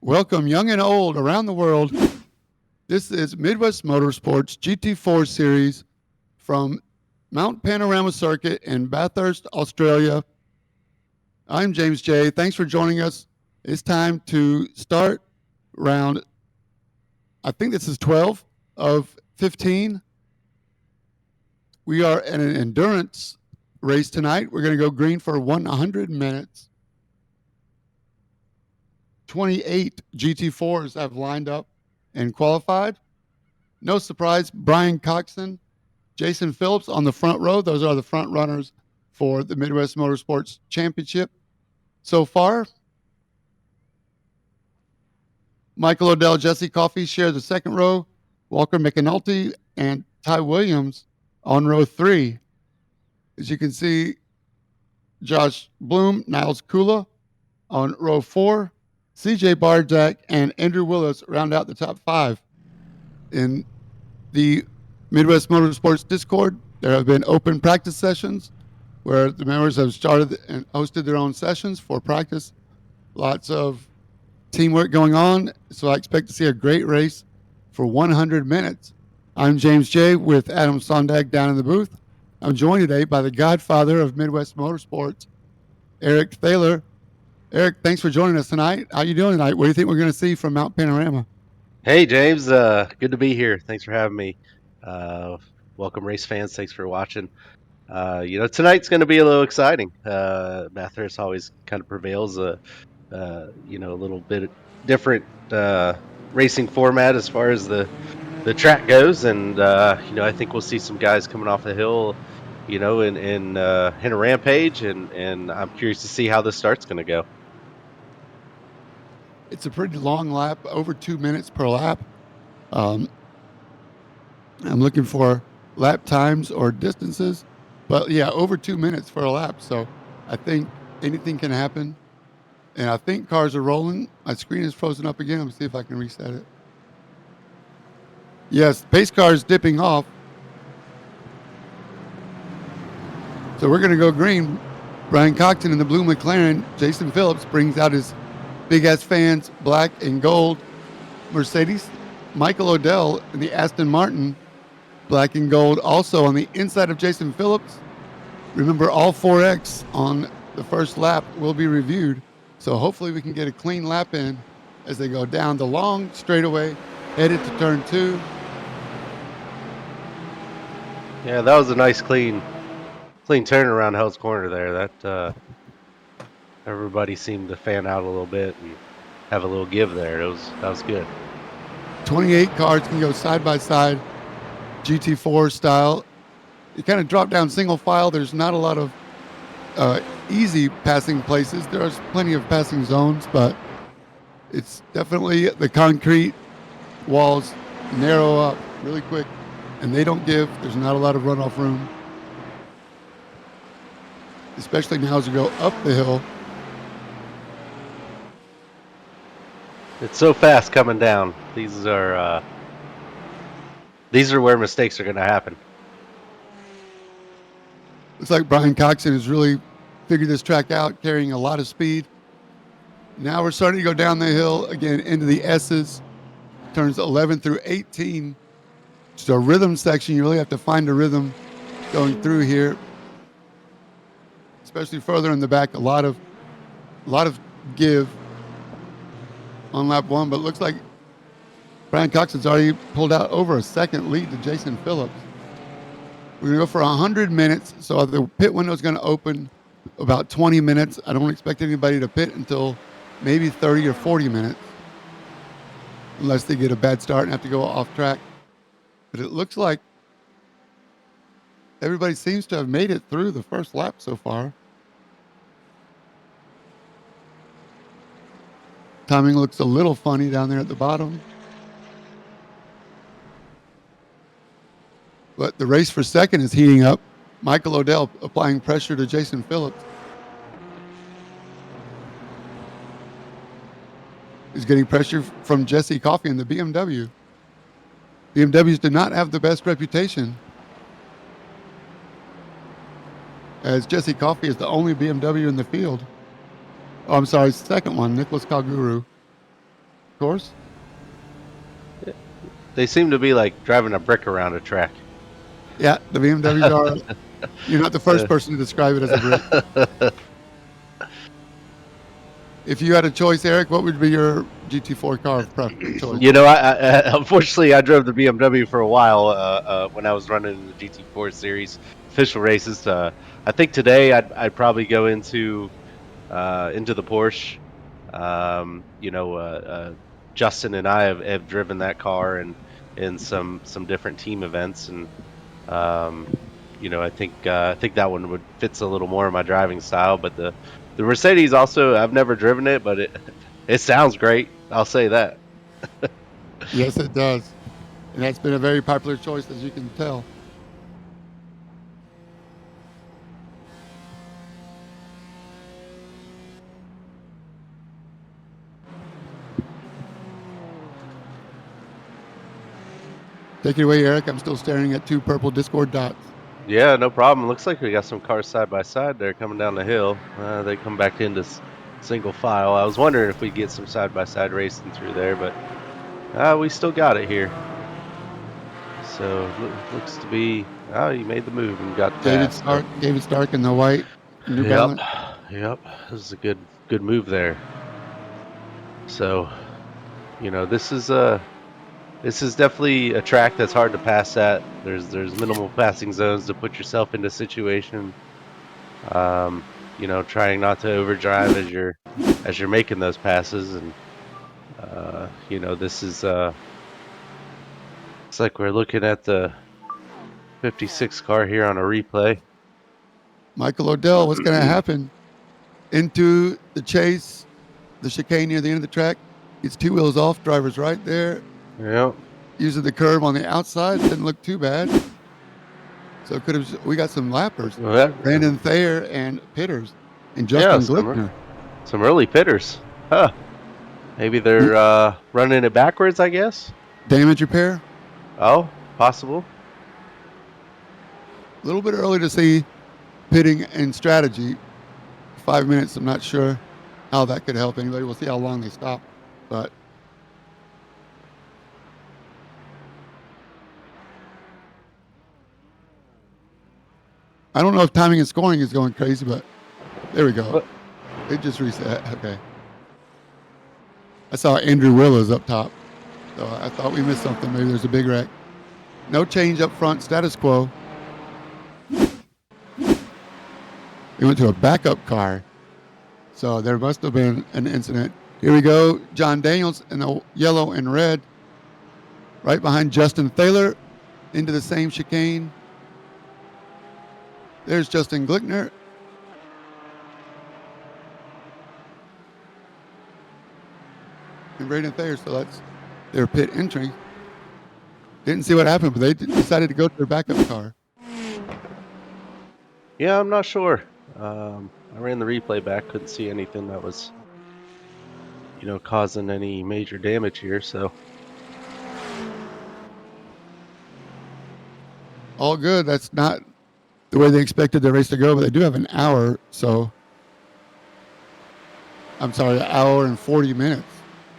Welcome, young and old, around the world. This is Midwest Motorsports GT4 Series from Mount Panorama Circuit in Bathurst, Australia. I'm James J. Thanks for joining us. It's time to start round, I think this is 12 of 15. We are in an endurance race tonight. We're going to go green for 100 minutes. 28 GT4s have lined up and qualified. No surprise, Brian Coxon, Jason Phillips on the front row. Those are the front runners for the Midwest Motorsports Championship so far. Michael Odell, Jesse Coffey share the second row. Walker McAnulty and Ty Williams on row 3. As you can see, Josh Bloom, Niles Kula on row 4. CJ Barjack and Andrew Willis round out the top 5. In the Midwest Motorsports Discord, there have been open practice sessions where the members have started and hosted their own sessions for practice. Lots of teamwork going on, so I expect to see a great race for 100 minutes. I'm James J. with Adam Sondag down in the booth. I'm joined today by the godfather of Midwest Motorsports, Eric Thaler. Eric, thanks for joining us tonight. How you doing tonight? What do you think we're going to see from Mount Panorama? Hey, James. Good to be here. Thanks for having me. Welcome, race fans. Thanks for watching. Tonight's going to be a little exciting. Bathurst always kind of prevails. A little bit different racing format as far as the track goes, and I think we'll see some guys coming off the hill, in a rampage, and I'm curious to see how this start's going to go. It's a pretty long lap, over 2 minutes per lap. I'm looking for lap times or distances, but yeah, over 2 minutes for a lap. So I think anything can happen. And I think cars are rolling. My screen is frozen up again. Let me see if I can reset it. Yes, pace car is dipping off. So we're going to go green. Brian Coxon in the blue McLaren. Jason Phillips brings out his big ass fans, black and gold Mercedes. Michael Odell in the Aston Martin, black and gold. Also on the inside of Jason Phillips. Remember, all 4X on the first lap will be reviewed. So hopefully we can get a clean lap in as they go down the long straightaway, headed to turn 2. Yeah, that was a nice clean turn around Hell's Corner there. That everybody seemed to fan out a little bit and have a little give there. That was good. 28 cars can go side by side, GT4 style. You kind of drop down single file. There's not a lot of easy passing places. There's plenty of passing zones, but it's definitely the concrete walls narrow up really quick, and they don't give. There's not a lot of runoff room, especially now as you go up the hill. It's so fast coming down. These are where mistakes are going to happen. Looks like Brian Coxon has really figured this track out, carrying a lot of speed. Now we're starting to go down the hill again into the S's, turns 11 through 18. It's a rhythm section. You really have to find a rhythm going through here, especially further in the back. A lot of give on lap 1, but it looks like Brian Coxon's already pulled out over a second lead to Jason Phillips. We're going to go for 100 minutes, so the pit window is going to open about 20 minutes. I don't expect anybody to pit until maybe 30 or 40 minutes, unless they get a bad start and have to go off track. But it looks like everybody seems to have made it through the first lap so far. Timing looks a little funny down there at the bottom. But the race for second is heating up. Michael Odell applying pressure to Jason Phillips. He's getting pressure from Jesse Coffey in the BMW. BMWs do not have the best reputation, as Jesse Coffey is the only BMW in the field. Oh, I'm sorry, second one, Nicholas Kalguru. course. They seem to be like driving a brick around a track. Yeah, the BMWs are. You're not the first person to describe it as a brick. If you had a choice, Eric, what would be your GT4 car of choice? Unfortunately, I drove the BMW for a while when I was running the GT4 series official races. I think today I'd probably go into the Porsche. Justin and I have driven that car in some different team events, and um, I think that one would fits a little more of my driving style. But the Mercedes also, I've never driven it, but it sounds great. I'll say that. Yes, it does. And that's been a very popular choice, as you can tell. Take it away, Eric. I'm still staring at two purple Discord dots. Yeah, no problem. Looks like we got some cars side by side there coming down the hill. They come back into single file. I was wondering if we'd get some side by side racing through there, but we still got it here. So looks to be. Oh, you made the move and got past. So. David Stark in the white New Yep, Balance. yep. This is a good move there. So this is definitely a track that's hard to pass at. There's minimal passing zones to put yourself into situation. Trying not to overdrive as you're making those passes, and this is it's like we're looking at the 56 car here on a replay. Michael Odell, what's going to happen? Into the chase, the chicane near the end of the track. It's two wheels off, driver's right there. Yep. Using the curve on the outside, didn't look too bad. So could have we got some lappers, Brandon Thayer and Pitters, and Justin Glickner. Some early pitters, huh? Maybe they're running it backwards, I guess. Damage repair. Oh, possible. A little bit early to see pitting and strategy. 5 minutes. I'm not sure how that could help anybody. We'll see how long they stop, but. I don't know if timing and scoring is going crazy, but there we go. What? It just reset. Okay. I saw Andrew Willows up top, so I thought we missed something. Maybe there's a big wreck. No change up front. Status quo. We went to a backup car, so there must have been an incident. Here we go. John Daniels in the yellow and red, right behind Justin Thaler, into the same chicane. There's Justin Glickner. And Brandon Thayer, so that's their pit entry. Didn't see what happened, but they decided to go to their backup car. Yeah, I'm not sure. I ran the replay back, couldn't see anything that was, causing any major damage here, so. All good. That's not the way they expected the race to go, but they do have an hour, so. I'm sorry, an hour and 40 minutes.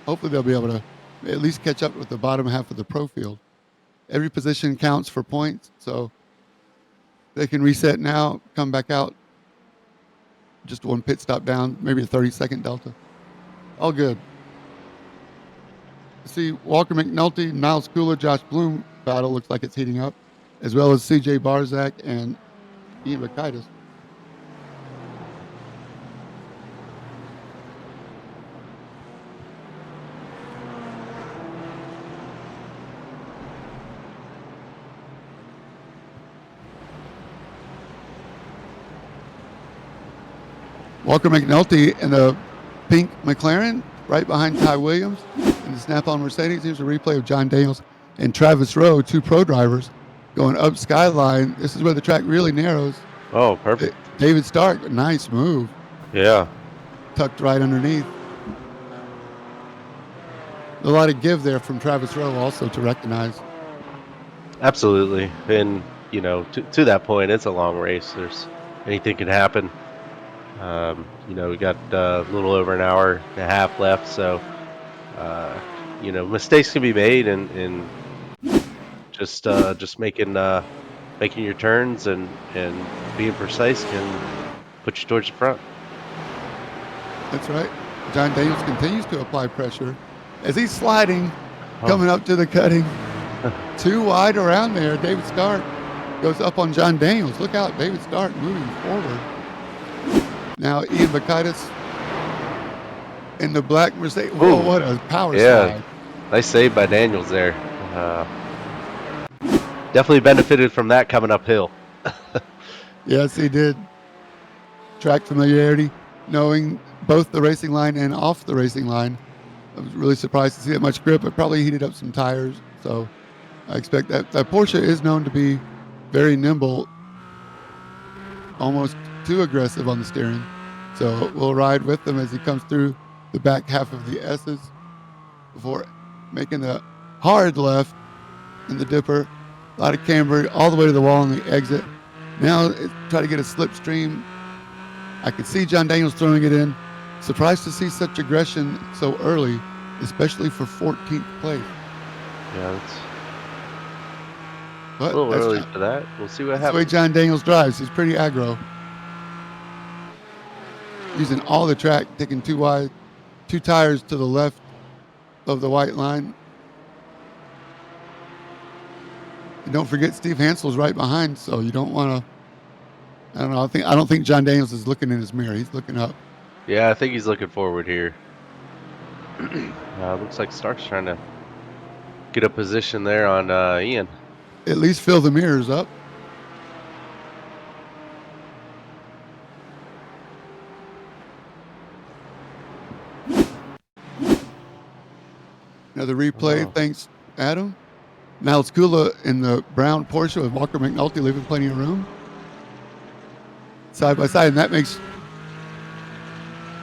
Hopefully they'll be able to at least catch up with the bottom half of the pro field. Every position counts for points, so they can reset now, come back out. Just one pit stop down, maybe a 30-second delta. All good. See, Walker McNulty, Niles Kula, Josh Bloom battle looks like it's heating up, as well as CJ Barzak and Ian Bakaitis. Walker McNulty in the pink McLaren, right behind Ty Williams in the Snap-on Mercedes. Here's a replay of John Daniels and Travis Rowe, two pro drivers, going up Skyline. This is where the track really narrows. Oh, perfect. David Stark, nice move. Yeah. Tucked right underneath. A lot of give there from Travis Rowe also to recognize. Absolutely. And, to that point, it's a long race. Anything can happen. We got a little over an hour and a half left, so mistakes can be made, and just making your turns and being precise can put you towards the front. That's right. John Daniels continues to apply pressure as he's sliding, Oh, coming up to the cutting. Too wide around there. David Stark goes up on John Daniels. Look out, David Stark moving forward. Now Ian Bakaitis in the black Mercedes. Whoa, ooh, what a power yeah, slide. nice save by Daniels there. Definitely benefited from that coming uphill. Yes, he did. Track familiarity, knowing both the racing line and off the racing line. I was really surprised to see that much grip. It probably heated up some tires. So I expect that Porsche is known to be very nimble, almost too aggressive on the steering. So we'll ride with him as he comes through the back half of the S's before making the hard left in the dipper. A lot of camber all the way to the wall on the exit. Now try to get a slipstream. I could see John Daniels throwing it in. Surprised to see such aggression so early, especially for 14th place. Yeah, it's a But little early for that. We'll see what that's the way happens. John Daniels drives. He's pretty aggro. Using all the track, taking too wide, two tires to the left of the white line. And don't forget Steve Hansel's right behind, so you don't want to. I don't know. I don't think John Daniels is looking in his mirror. He's looking up. Yeah, I think he's looking forward here. Looks like Stark's trying to get a position there on Ian. At least fill the mirrors up. Another replay. Oh. Thanks, Adam. Now it's Kula in the brown Porsche with Walker McNulty leaving plenty of room. Side by side, and that makes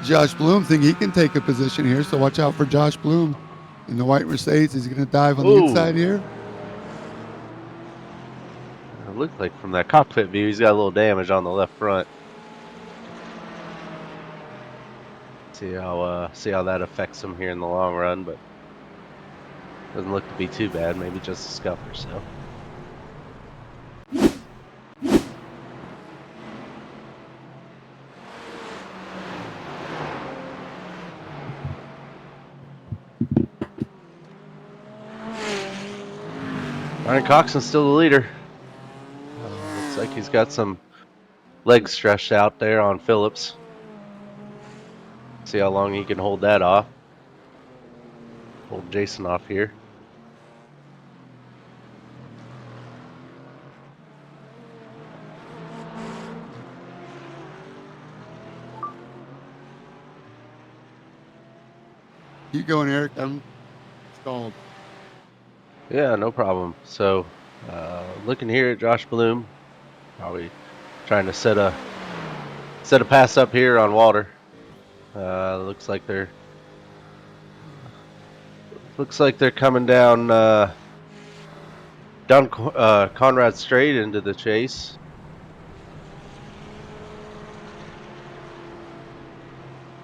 Josh Bloom think he can take a position here. So watch out for Josh Bloom in the white Mercedes. Is he going to dive on the inside here? It looks like from that cockpit view, he's got a little damage on the left front. See how that affects him here in the long run, but doesn't look to be too bad. Maybe just a scuff or so. Ryan Coxon's still the leader. Looks like he's got some legs stretched out there on Phillips. See how long he can hold that off. Hold Jason off here. Keep going, Eric. I'm stalled. Yeah, no problem. So, looking here at Josh Bloom, probably trying to set a pass up here on Walter. Looks like they're coming down Conrad Straight into the chase.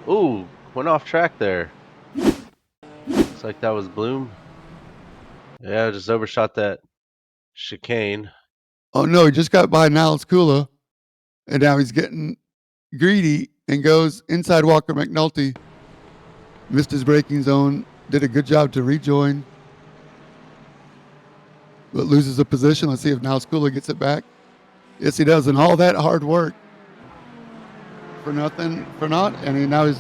Ooh, went off track there. Looks like that was Bloom. Yeah, just overshot that chicane. Oh no, he just got by Niles Kula, and now he's getting greedy and goes inside Walker McNulty. Missed his braking zone. Did a good job to rejoin, but loses a position. Let's see if Niles Kula gets it back. Yes, he does. And all that hard work for nothing, for naught. And now he's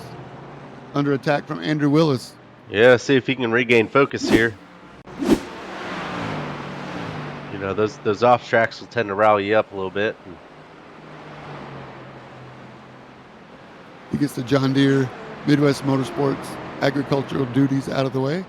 under attack from Andrew Willis. Yeah, see if he can regain focus here. You know, those off tracks will tend to rally you up a little bit. He gets the John Deere Midwest Motorsports agricultural duties out of the way.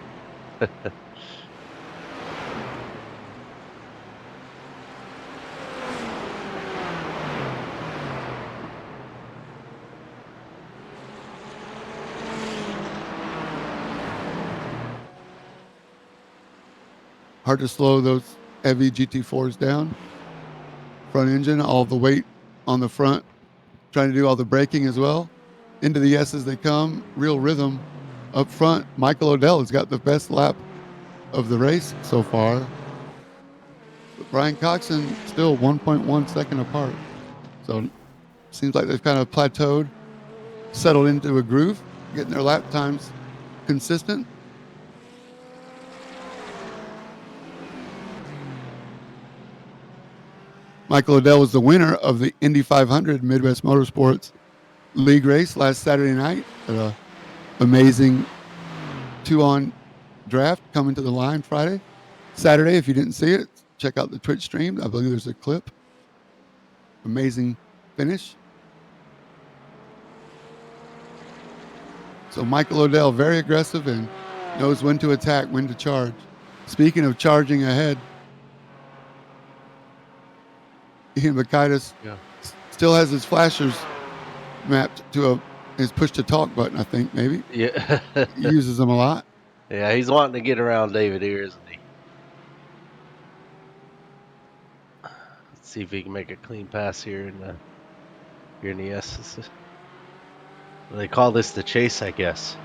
Hard to slow those heavy GT4s down. Front engine, all the weight on the front, trying to do all the braking as well. Into the S's they come, real rhythm. Up front, Michael Odell has got the best lap of the race so far. But Brian Coxon still 1.1 second apart. So seems like they've kind of plateaued, settled into a groove, getting their lap times consistent. Michael Odell was the winner of the Indy 500 Midwest Motorsports League race last Saturday night at a amazing 2-on draft coming to the line Friday. Saturday, if you didn't see it, check out the Twitch stream. I believe there's a clip. Amazing finish. So Michael Odell, very aggressive and knows when to attack, when to charge. Speaking of charging ahead, Ian Bakaitis still has his flashers mapped to his push to talk button, I think, maybe. Yeah. He uses them a lot. Yeah, he's wanting to get around David here, isn't he? Let's see if he can make a clean pass here in the S. They call this the chase, I guess.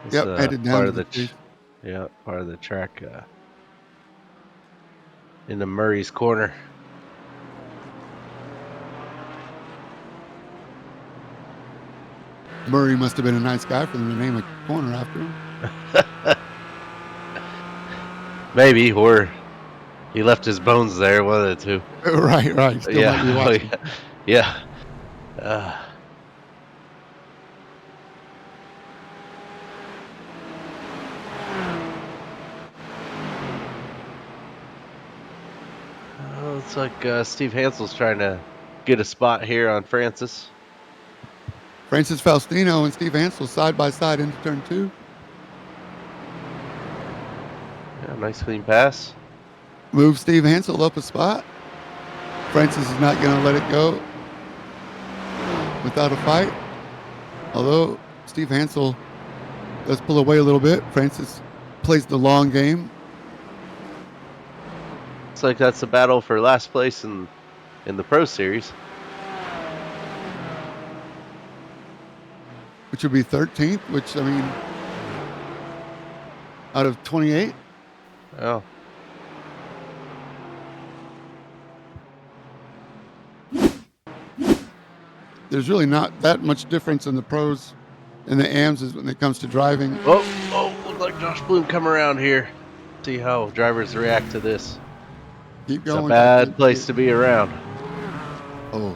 It's Headed down part to of the the chase. part of the track into Murray's corner. Murray must have been a nice guy for them to name a corner after him. Maybe, or he left his bones there, one of the two. Right. Still might be watching. Yeah. Looks like Steve Hansel's trying to get a spot here on Francis. Francis Faustino and Steve Hansel side by side into turn 2. Yeah, nice clean pass. Move Steve Hansel up a spot. Francis is not going to let it go without a fight. Although Steve Hansel does pull away a little bit, Francis plays the long game. Looks like that's a battle for last place in the Pro Series. Which would be 13th, which, I mean, out of 28. Oh. There's really not that much difference in the pros and the AMs when it comes to driving. Oh, look like Josh Bloom come around here. See how drivers react to this. Keep going. It's a bad place to be around. Oh.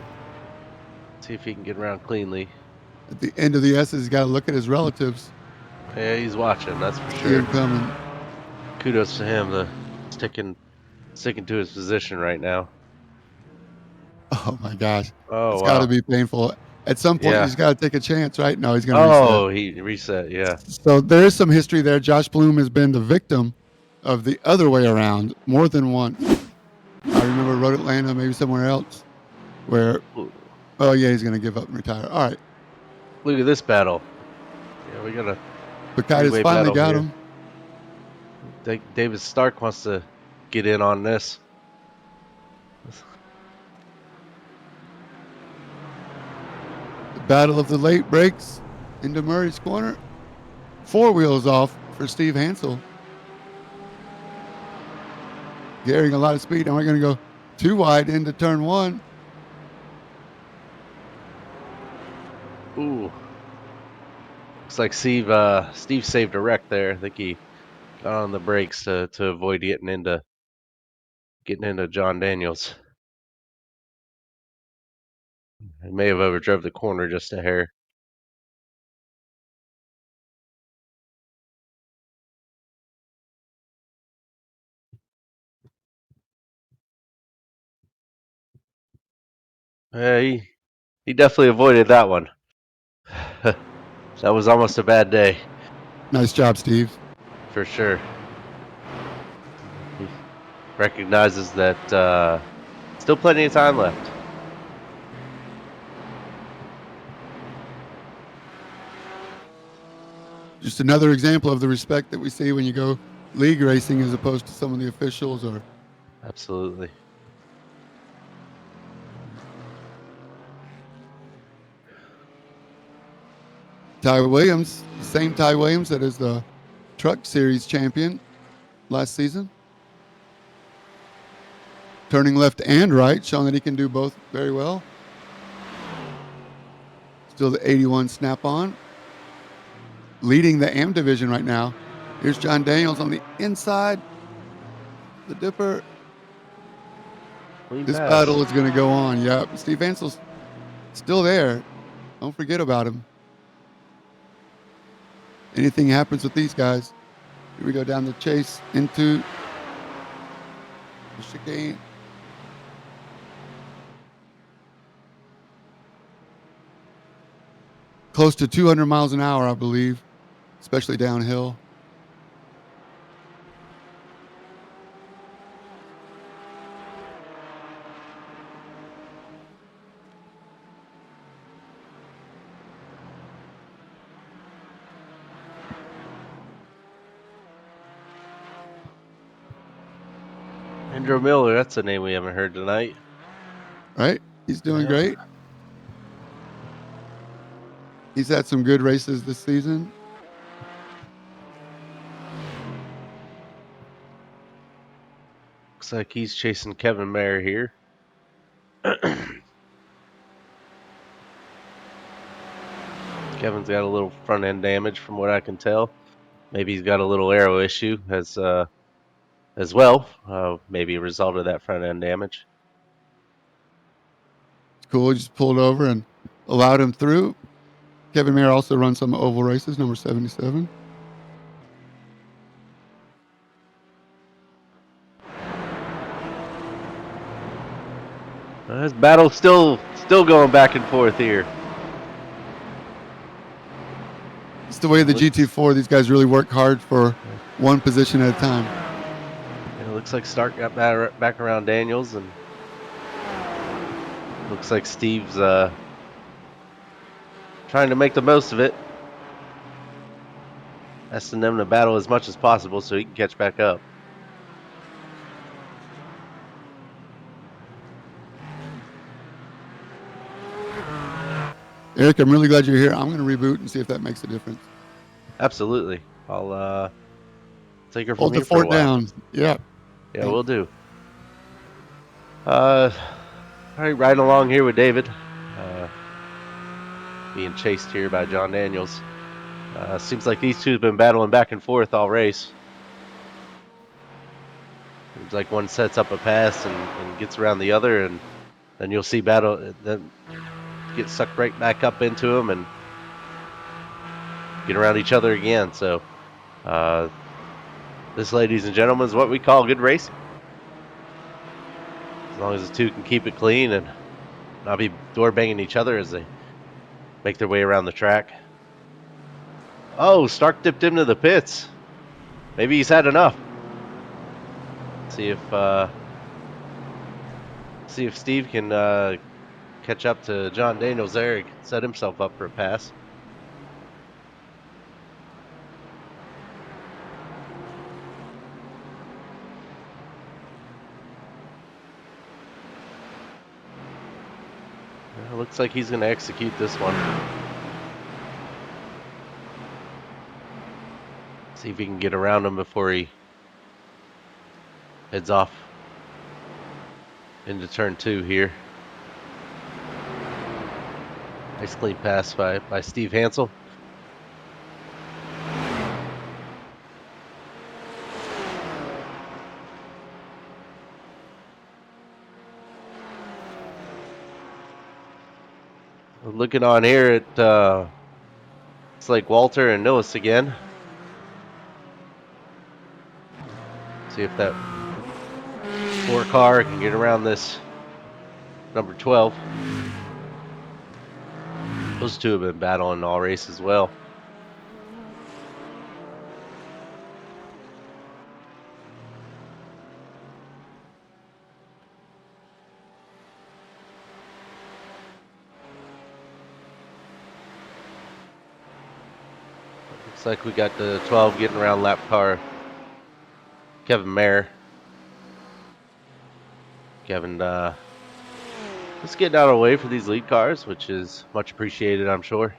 See if he can get around cleanly. At the end of the S, he's got to look at his relatives. Yeah, he's watching, that's for See sure. him coming. Kudos to him, sticking to his position right now. Oh my gosh. Oh, it's wow. got to be painful. At some point, Yeah. he's got to take a chance, right? No, he's going to reset. Oh, he reset, yeah. So there is some history there. Josh Bloom has been the victim of the other way around more than once. I remember Road Atlanta, maybe somewhere else, where, oh yeah, he's going to give up and retire. All right. Look at this battle. Yeah, we got a Bakaitis finally got him. David Stark wants to get in on this. The battle of the late breaks into Murray's corner. 4 wheels off for Steve Hansel. Carrying a lot of speed. And we're going to go too wide into turn 1. Ooh. Looks like Steve saved a wreck there. I think he got on the brakes to avoid getting into John Daniels. He may have overdrove the corner just a hair. Yeah, he definitely avoided that one. That was almost a bad day. Nice job, Steve. For sure. He recognizes that still plenty of time left. Just another example of the respect that we see when you go league racing as opposed to some of the officials or. Absolutely. Ty Williams, the same Ty Williams that is the Truck Series champion last season. Turning left and right, showing that he can do both very well. Still the 81 snap on. Leading the AM division right now. Here's John Daniels on the inside. The Dipper. Clean This pass. battle is going to go on. Yep. Steve Ansel's still there. Don't forget about him. Anything happens with these guys. Here we go down the chase into the chicane. Close to 200 miles an hour, I believe, especially downhill. Andrew Miller, that's a name we haven't heard tonight. Right? He's doing Yeah. great. He's had some good races this season. Looks like he's chasing Kevin Mayer here. Kevin's got a little front end damage from what I can tell. Maybe he's got a little aero issue as well. Maybe a result of that front end damage. It's cool. He just pulled over and allowed him through. Kevin Mayer also runs some oval races, number 77. This battle's still going back and forth here. It's the way of the GT4. These guys really work hard for one position at a time. It looks like Stark got back around Daniels, and looks like Steve's trying to make the most of it. Asking them to battle as much as possible so he can catch back up. Eric, I'm really glad you're here. I'm going to reboot and see if that makes a difference. Absolutely. I'll take her from Hold here the for a fort while. down. Yeah. Yeah, we'll do. All right, riding along here with David. Being chased here by John Daniels. Seems like these two have been battling back and forth all race. Seems like one sets up a pass and gets around the other, and then you'll see battle, then get sucked right back up into them and get around each other again. So this, ladies and gentlemen, is what we call good racing. As long as the two can keep it clean and not be door banging each other as they make their way around the track. Oh, Stark dipped into the pits. Maybe he's had enough. See if Steve can catch up to John Daniels there and set himself up for a pass. Looks like he's going to execute this one. See if he can get around him before he heads off into turn 2 here. Nice clean pass by Steve Hansel. Looking on here at it's like Walter and Nillis again. See if that 4 car can get around this number 12. Those two have been battling all race as well. Looks like we got the 12 getting around lap car Kevin Mayer. Kevin just getting out of the way for these lead cars, which is much appreciated, I'm sure.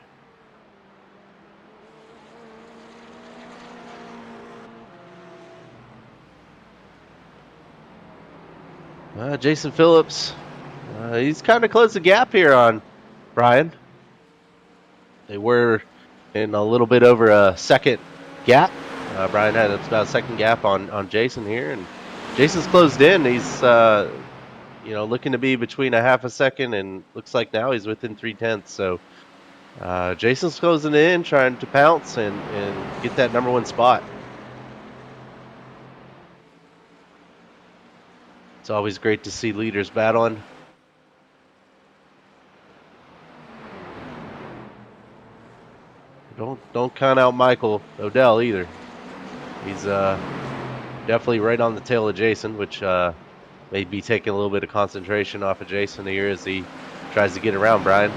Jason Phillips, he's kind of closed the gap here on Brian. They were in a little bit over a second gap. Brian had about a second gap on Jason here, and Jason's closed in. He's looking to be between a half a second, and looks like now he's within 3/10. So Jason's closing in, trying to pounce and get that number one spot. It's always great to see leaders battling. Don't count out Michael Odell either. He's definitely right on the tail of Jason, which may be taking a little bit of concentration off of Jason here as he tries to get around Brian.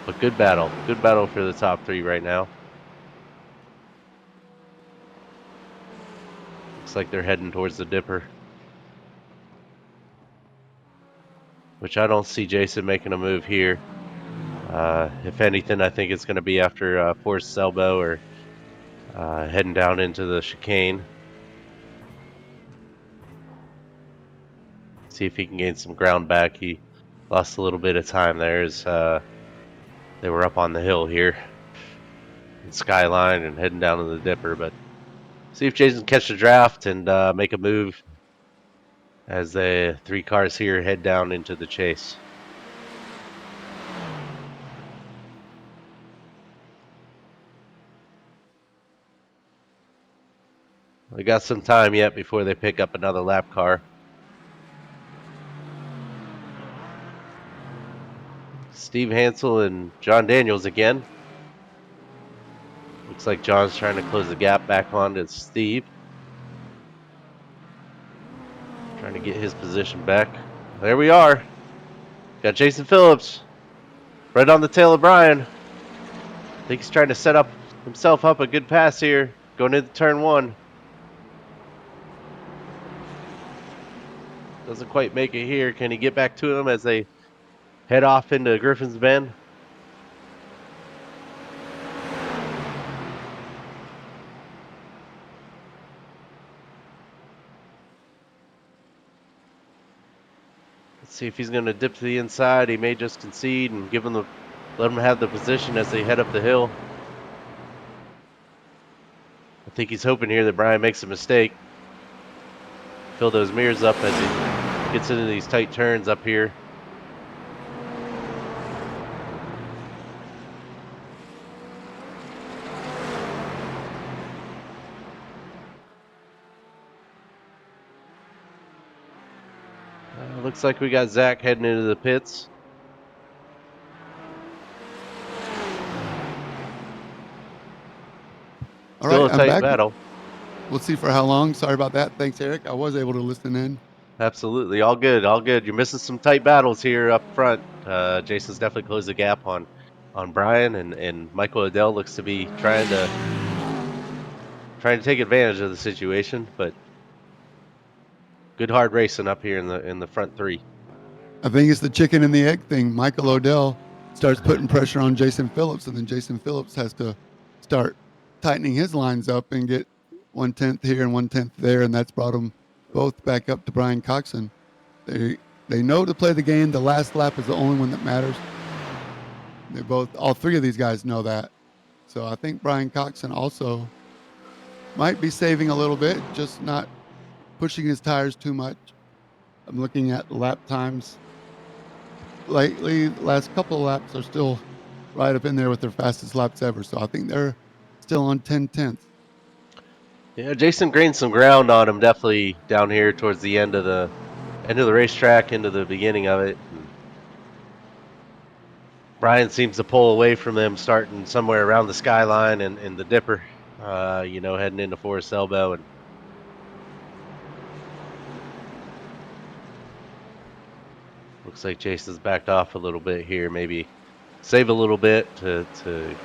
But good battle for the top three right now. Looks like they're heading towards the Dipper, which I don't see Jason making a move here. If anything, I think it's going to be after forced elbow or heading down into the chicane. See if he can gain some ground back. He lost a little bit of time there as they were up on the hill here in Skyline and heading down to the Dipper. But see if Jason can catch the draft and make a move as the three cars here head down into the chase. They got some time yet before they pick up another lap car. Steve Hansel and John Daniels again. Looks like John's trying to close the gap back onto Steve. Trying to get his position back. There we are. Got Jason Phillips right on the tail of Brian. I think he's trying to set up himself up a good pass here going into turn one. Doesn't quite make it here. Can he get back to him as they head off into Griffin's Bend? Let's see if he's going to dip to the inside. He may just concede and let him have the position as they head up the hill. I think he's hoping here that Brian makes a mistake. Fill those mirrors up as he gets into these tight turns up here. Looks like we got Zach heading into the pits. Still a tight battle. We'll see for how long. Sorry about that. Thanks, Eric. I was able to listen in. Absolutely. All good. All good. You're missing some tight battles here up front. Jason's definitely closed the gap on Brian, and Michael Odell looks to be trying to take advantage of the situation, but good hard racing up here in the front three. I think it's the chicken and the egg thing. Michael Odell starts putting pressure on Jason Phillips, and then Jason Phillips has to start tightening his lines up and get 1/10 here and 1/10 there, and that's brought them both back up to Brian Coxon. They know to play the game. The last lap is the only one that matters. All three of these guys know that. So I think Brian Coxon also might be saving a little bit, just not pushing his tires too much. I'm looking at lap times lately. The last couple of laps are still right up in there with their fastest laps ever. So I think they're still on 10/10. Yeah, Jason gained some ground on him definitely down here towards the end of the racetrack, into the beginning of it. And Brian seems to pull away from them, starting somewhere around the Skyline and the Dipper. Heading into Forest Elbow, and looks like Jason's backed off a little bit here. Maybe save a little bit to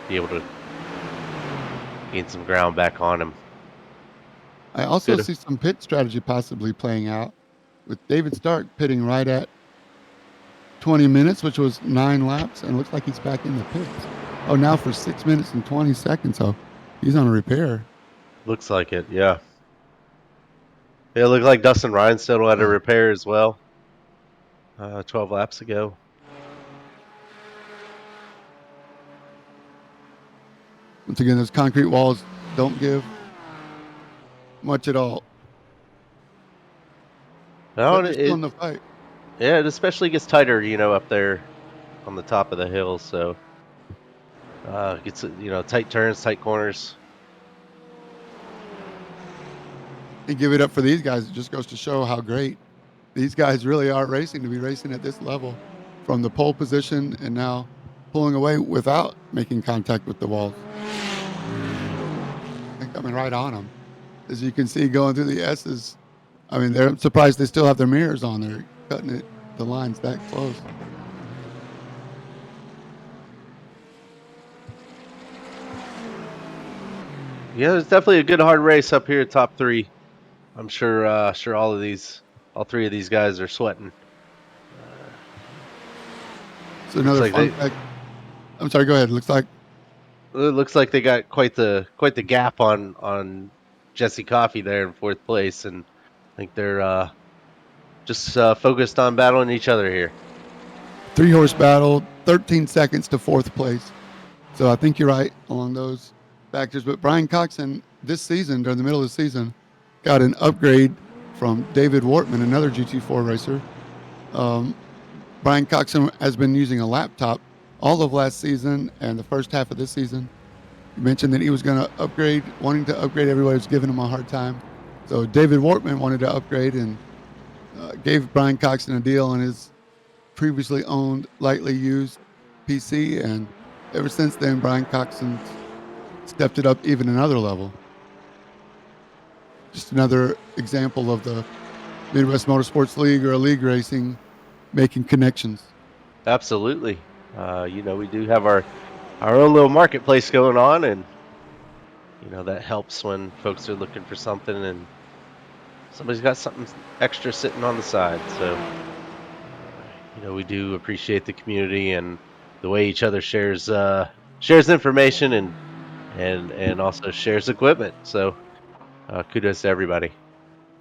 be able to gain some ground back on him. I also see some pit strategy possibly playing out with David Stark pitting right at 20 minutes, which was 9 laps, and it looks like he's back in the pits. Oh, now for 6 minutes and 20 seconds. So he's on a repair. Looks like it, yeah. It looked like Dustin Rhinestone had a repair as well. 12 laps ago. Once again, those concrete walls don't give much at all, No, but and they're still in the fight. yeah, it especially gets tighter, up there on the top of the hill. So gets tight turns, tight corners. And give it up for these guys. It just goes to show how great these guys really are racing, to be racing at this level from the pole position and now pulling away without making contact with the walls and coming right on them. As you can see, going through the S's, I mean, they're surprised they still have their mirrors on. They're cutting it, the lines that close. Yeah, it's definitely a good hard race up here at top three. I'm sure all three of these guys are sweating. So Looks another like fun fact. I'm sorry. Go ahead. it looks like they got quite the gap on Jesse Coffey there in fourth place, and I think they're just focused on battling each other here. 3-horse battle, 13 seconds to fourth place. So I think you're right along those factors. But Brian Coxon this season, during the middle of the season, got an upgrade from David Wortman, another GT4 racer. Um, Brian Coxon has been using a laptop all of last season and the first half of this season. He mentioned that he was going to upgrade, wanting to upgrade. Everybody was giving him a hard time. So David Wortman wanted to upgrade and gave Brian Coxon a deal on his previously owned, lightly used PC. And ever since then, Brian Coxon's stepped it up even another level. Just another example of the Midwest Motorsports League or a league racing making connections. Absolutely. We do have our own little marketplace going on, and that helps when folks are looking for something and somebody's got something extra sitting on the side. So we do appreciate the community and the way each other shares information and also shares equipment. So kudos to everybody.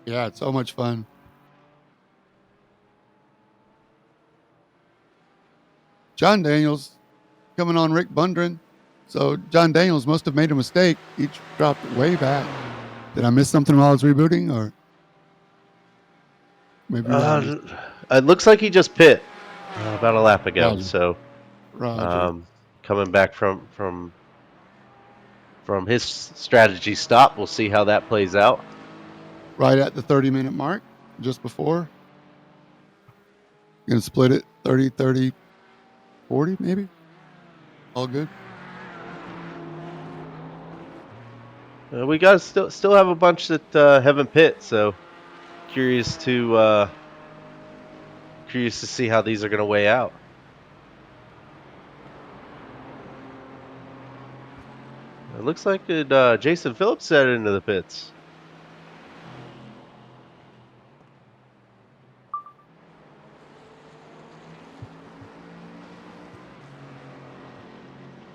Yeah, it's so much fun. John Daniels coming on Rick Bundren. So John Daniels must have made a mistake. He dropped way back. Did I miss something while I was rebooting, or maybe Roger? It looks like he just pit about a lap ago. Roger. So Roger. coming back from his strategy stop, we'll see how that plays out. Right at the 30-minute mark, just before. Going to split it 30, 30, 40 maybe. All good. We got still have a bunch that haven't pit, so curious to see how these are going to weigh out. It looks like Jason Phillips set into the pits.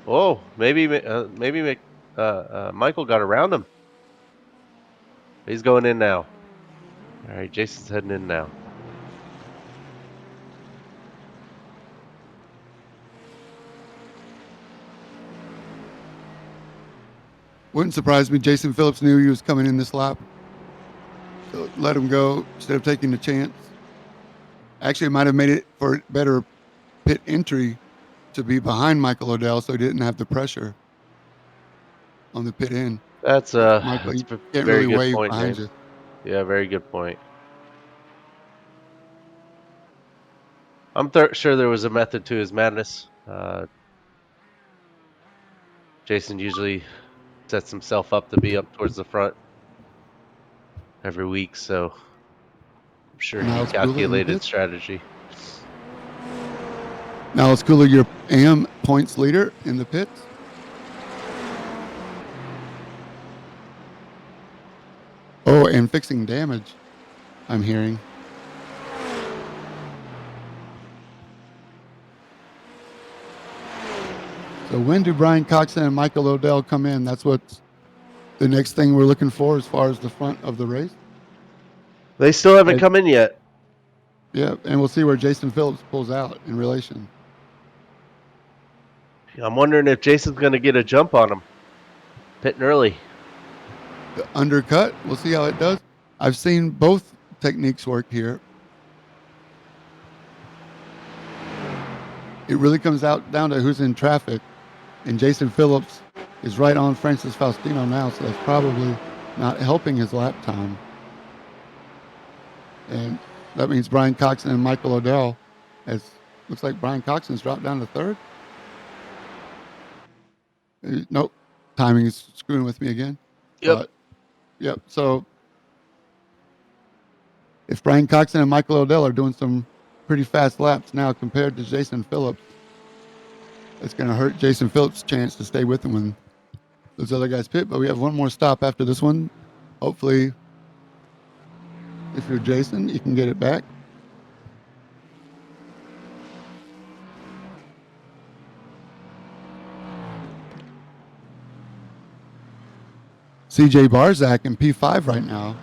Oh, maybe Michael got around him. He's going in now. All right, Jason's heading in now. Wouldn't surprise me. Jason Phillips knew he was coming in this lap. So let him go instead of taking the chance. Actually, it might have made it for better pit entry to be behind Michael Odell so he didn't have the pressure on the pit in. That's Michael, that's he a can't very really good wave point, behind James. you. Yeah, very good point. I'm sure there was a method to his madness. Jason usually sets himself up to be up towards the front every week, so I'm sure he Niles Cooler in the calculated pits. strategy. Niles Cooler, your AM points leader in the pits. Oh, and fixing damage, I'm hearing. So when do Brian Coxon and Michael Odell come in? That's what's the next thing we're looking for as far as the front of the race. They still haven't And- come in yet. Yeah, and we'll see where Jason Phillips pulls out in relation. I'm wondering if Jason's going to get a jump on him, pitting early. The undercut, we'll see how it does. I've seen both techniques work here. It really comes out down to who's in traffic, and Jason Phillips is right on Francis Faustino now, so that's probably not helping his lap time. And that means Brian Coxon and Michael Odell. As looks like Brian Coxon's dropped down to third. Nope, timing is screwing with me again. Yep. But yep. So if Brian Coxon and Michael Odell are doing some pretty fast laps now compared to Jason Phillips, it's going to hurt Jason Phillips' chance to stay with him when those other guys pit. But we have one more stop after this one. Hopefully, if you're Jason, you can get it back. CJ Barzak in P5 right now.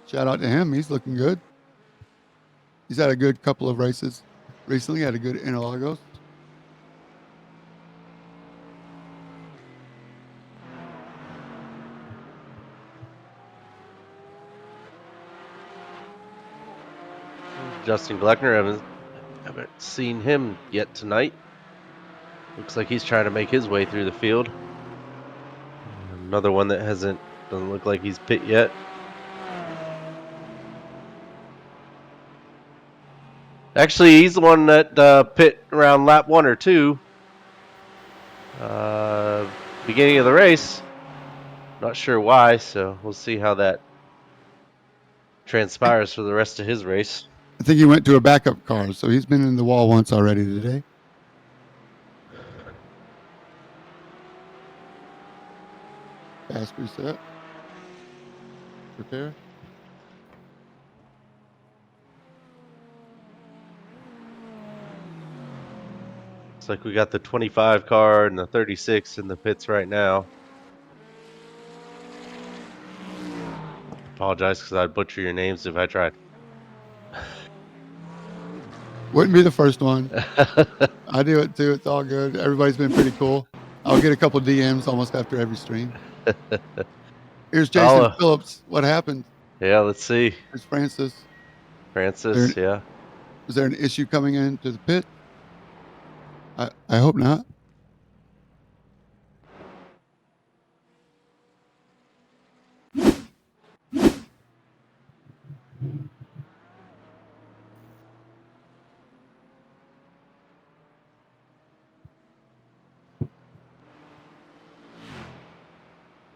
Shout out to him. He's looking good. He's had a good couple of races recently. Had a good Interlagos. Justin Gleckner, haven't seen him yet tonight. Looks like he's trying to make his way through the field. Another one that doesn't look like he's pit yet. Actually, he's the one that pit around lap 1 or 2. Beginning of the race. Not sure why, so we'll see how that transpires for the rest of his race. I think he went to a backup car, so he's been in the wall once already today. Fast reset. Prepare. Looks like we got the 25 car and the 36 in the pits right now. Apologize because I'd butcher your names if I tried. Wouldn't be the first one. I do it too. It's all good. Everybody's been pretty cool. I'll get a couple DMs almost after every stream. Here's Jason Phillips. What happened? Yeah, let's see. Here's Francis. Francis, yeah. Is there an issue coming into the pit? I hope not.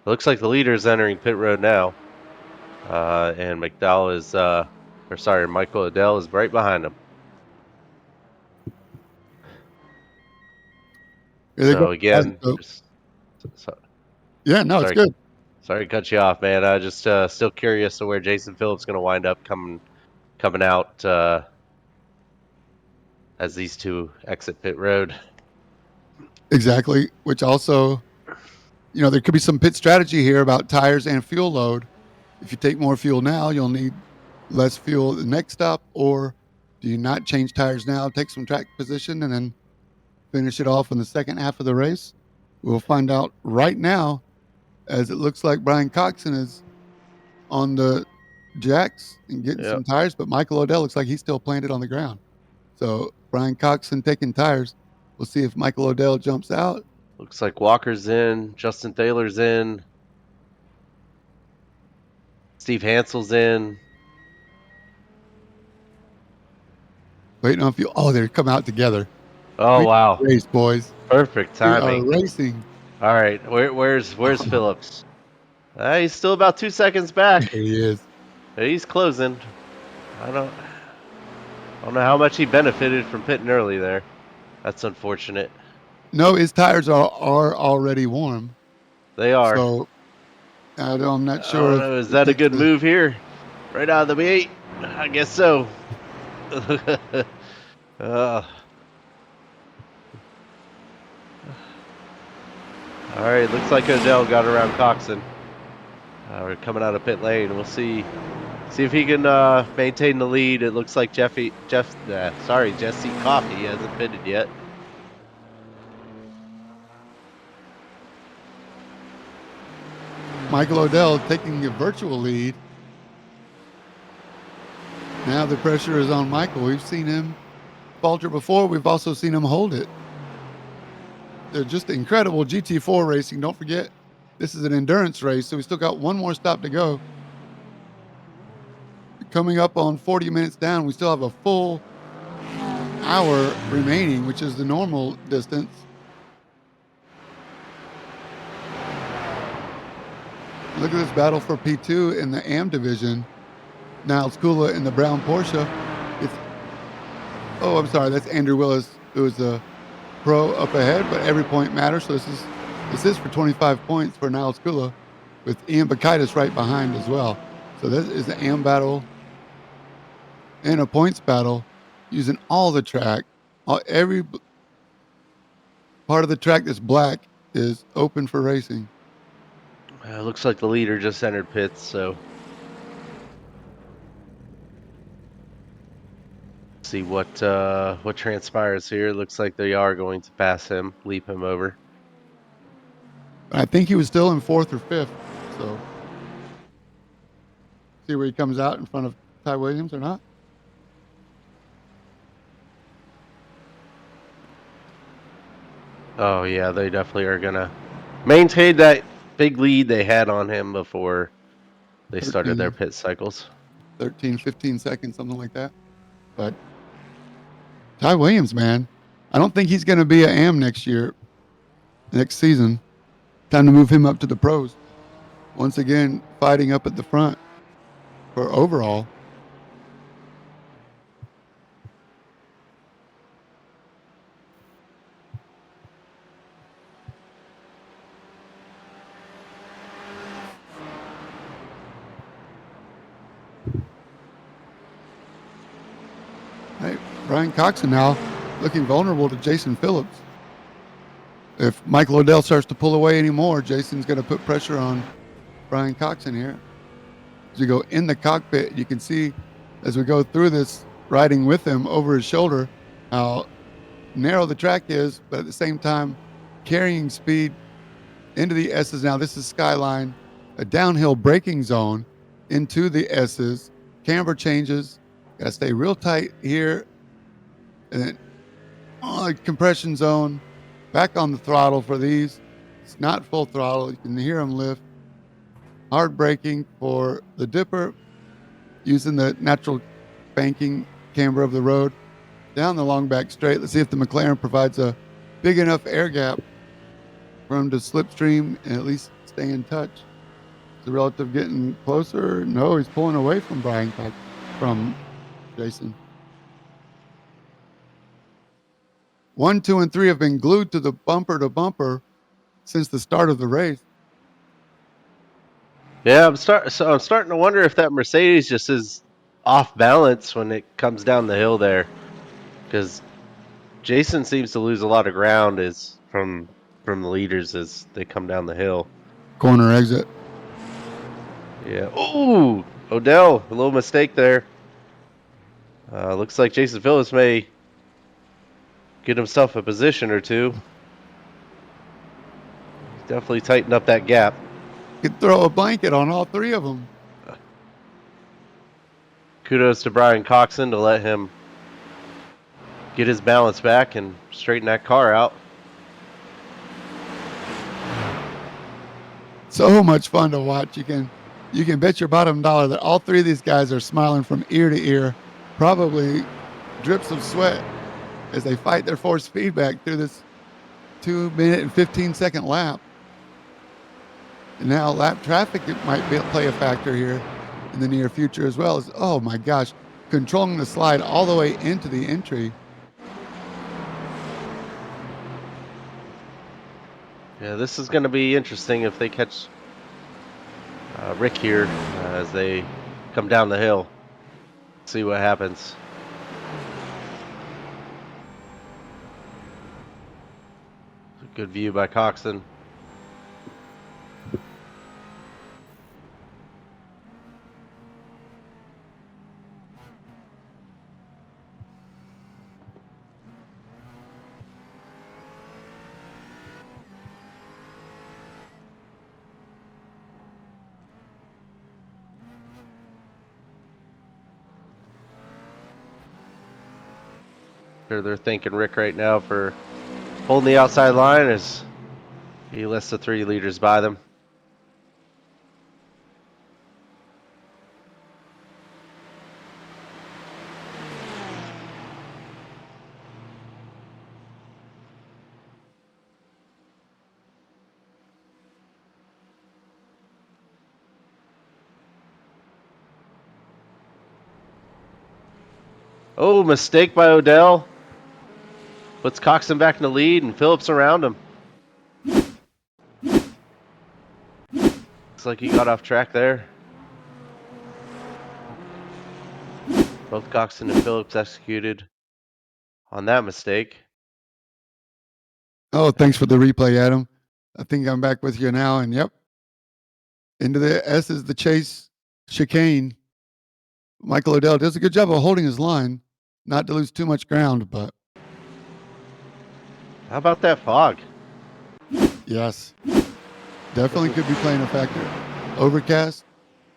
Looks like the leader is entering pit road now. And Michael Odell is right behind him. So again, yeah, no, it's good. Sorry to cut you off, man. I just still curious to where Jason Phillips going to wind up coming out as these two exit pit road. Exactly, which also, there could be some pit strategy here about tires and fuel load. If you take more fuel now, you'll need less fuel at the next stop, or do you not change tires now, take some track position, and then finish it off in the second half of the race? We'll find out right now, as it looks like Brian Coxon is on the jacks and getting some tires, but Michael Odell looks like he's still planted on the ground. So Brian Coxon taking tires. We'll see if Michael Odell jumps out. Looks like Walker's in, Justin Thaler's in, Steve Hansel's in. Waiting on fuel. Oh, they come out together. Oh, wow. Race, boys. Perfect timing. We are racing. All right. Where's Phillips? He's still about 2 seconds back. There he is. He's closing. I don't know how much he benefited from pitting early there. That's unfortunate. No, his tires are already warm. They are. So I'm not sure. Is that a good move here? Right out of the gate? I guess so. All right, looks like Odell got around Coxon. We're coming out of pit lane. We'll see See if he can maintain the lead. It looks like Jesse Coffee hasn't pitted yet. Michael Odell taking the virtual lead. Now the pressure is on Michael. We've seen him falter before. We've also seen him hold it. They're just incredible GT4 racing. Don't forget, this is an endurance race, so we still got one more stop to go. Coming up on 40 minutes down, we still have a full hour remaining, which is the normal distance. Look at this battle for P2 in the AM division. Niles Kula in the brown Porsche. It's I'm sorry, that's Andrew Willis, who is a pro up ahead, but every point matters. So this is for 25 points for Niles Kula, with Ian Bakaitis right behind as well. So this is the AM battle and a points battle using all the track. Every part of the track that's black is open for racing. Looks like the leader just entered pits, so see what transpires here. Looks like they are going to pass him, leap him over. I think he was still in fourth or fifth. So see where he comes out in front of Ty Williams or not. Oh yeah, they definitely are gonna maintain that big lead they had on him before they started their pit cycles. 13, 15 seconds, something like that. But Ty Williams, man, I don't think he's going to be an AM next season. Time to move him up to the pros. Once again, fighting up at the front for overall. Hey, Brian Coxon now looking vulnerable to Jason Phillips. If Michael Odell starts to pull away anymore, Jason's going to put pressure on Brian Coxon here. As you go in the cockpit, you can see as we go through this, riding with him over his shoulder, how narrow the track is, but at the same time, carrying speed into the S's. Now, this is Skyline, a downhill braking zone into the S's. Camber changes. Got to stay real tight here. And then compression zone. Back on the throttle for these. It's not full throttle. You can hear them lift. Hard braking for the dipper, using the natural banking camber of the road. Down the long back straight. Let's see if the McLaren provides a big enough air gap for him to slipstream and at least stay in touch. Is the relative getting closer? No, he's pulling away from from Jason. 1, 2, and 3 have been glued to the bumper to bumper since the start of the race. Yeah, I'm starting to wonder if that Mercedes just is off balance when it comes down the hill there, because Jason seems to lose a lot of ground from the leaders as they come down the hill. Corner exit. Yeah. Ooh, Odell, a little mistake there. Looks like Jason Phillips may get himself a position or two. Definitely tighten up that gap. Could throw a blanket on all three of them. Kudos to Brian Coxon to let him get his balance back and straighten that car out. So much fun to watch. You can bet your bottom dollar that all three of these guys are smiling from ear to ear, probably drips of sweat as they fight their force feedback through this 2-minute and 15-second lap. And now lap traffic might play a factor here in the near future as well. As oh my gosh, controlling the slide all the way into the entry. Yeah, this is going to be interesting if they catch Rick here as they come down the hill. See what happens. Good view by Coxon. sure they're thanking Rick right now for holding the outside line as he lets the 3 leaders by them. Oh, mistake by Odell. Puts Coxon back in the lead and Phillips around him. Looks like he got off track there. Both Coxon and Phillips executed on that mistake. Oh, thanks for the replay, Adam. I think I'm back with you now. And yep, into the S is the chase chicane. Michael Odell does a good job of holding his line, not to lose too much ground, but How about that fog? yes, definitely could be playing a factor. Overcast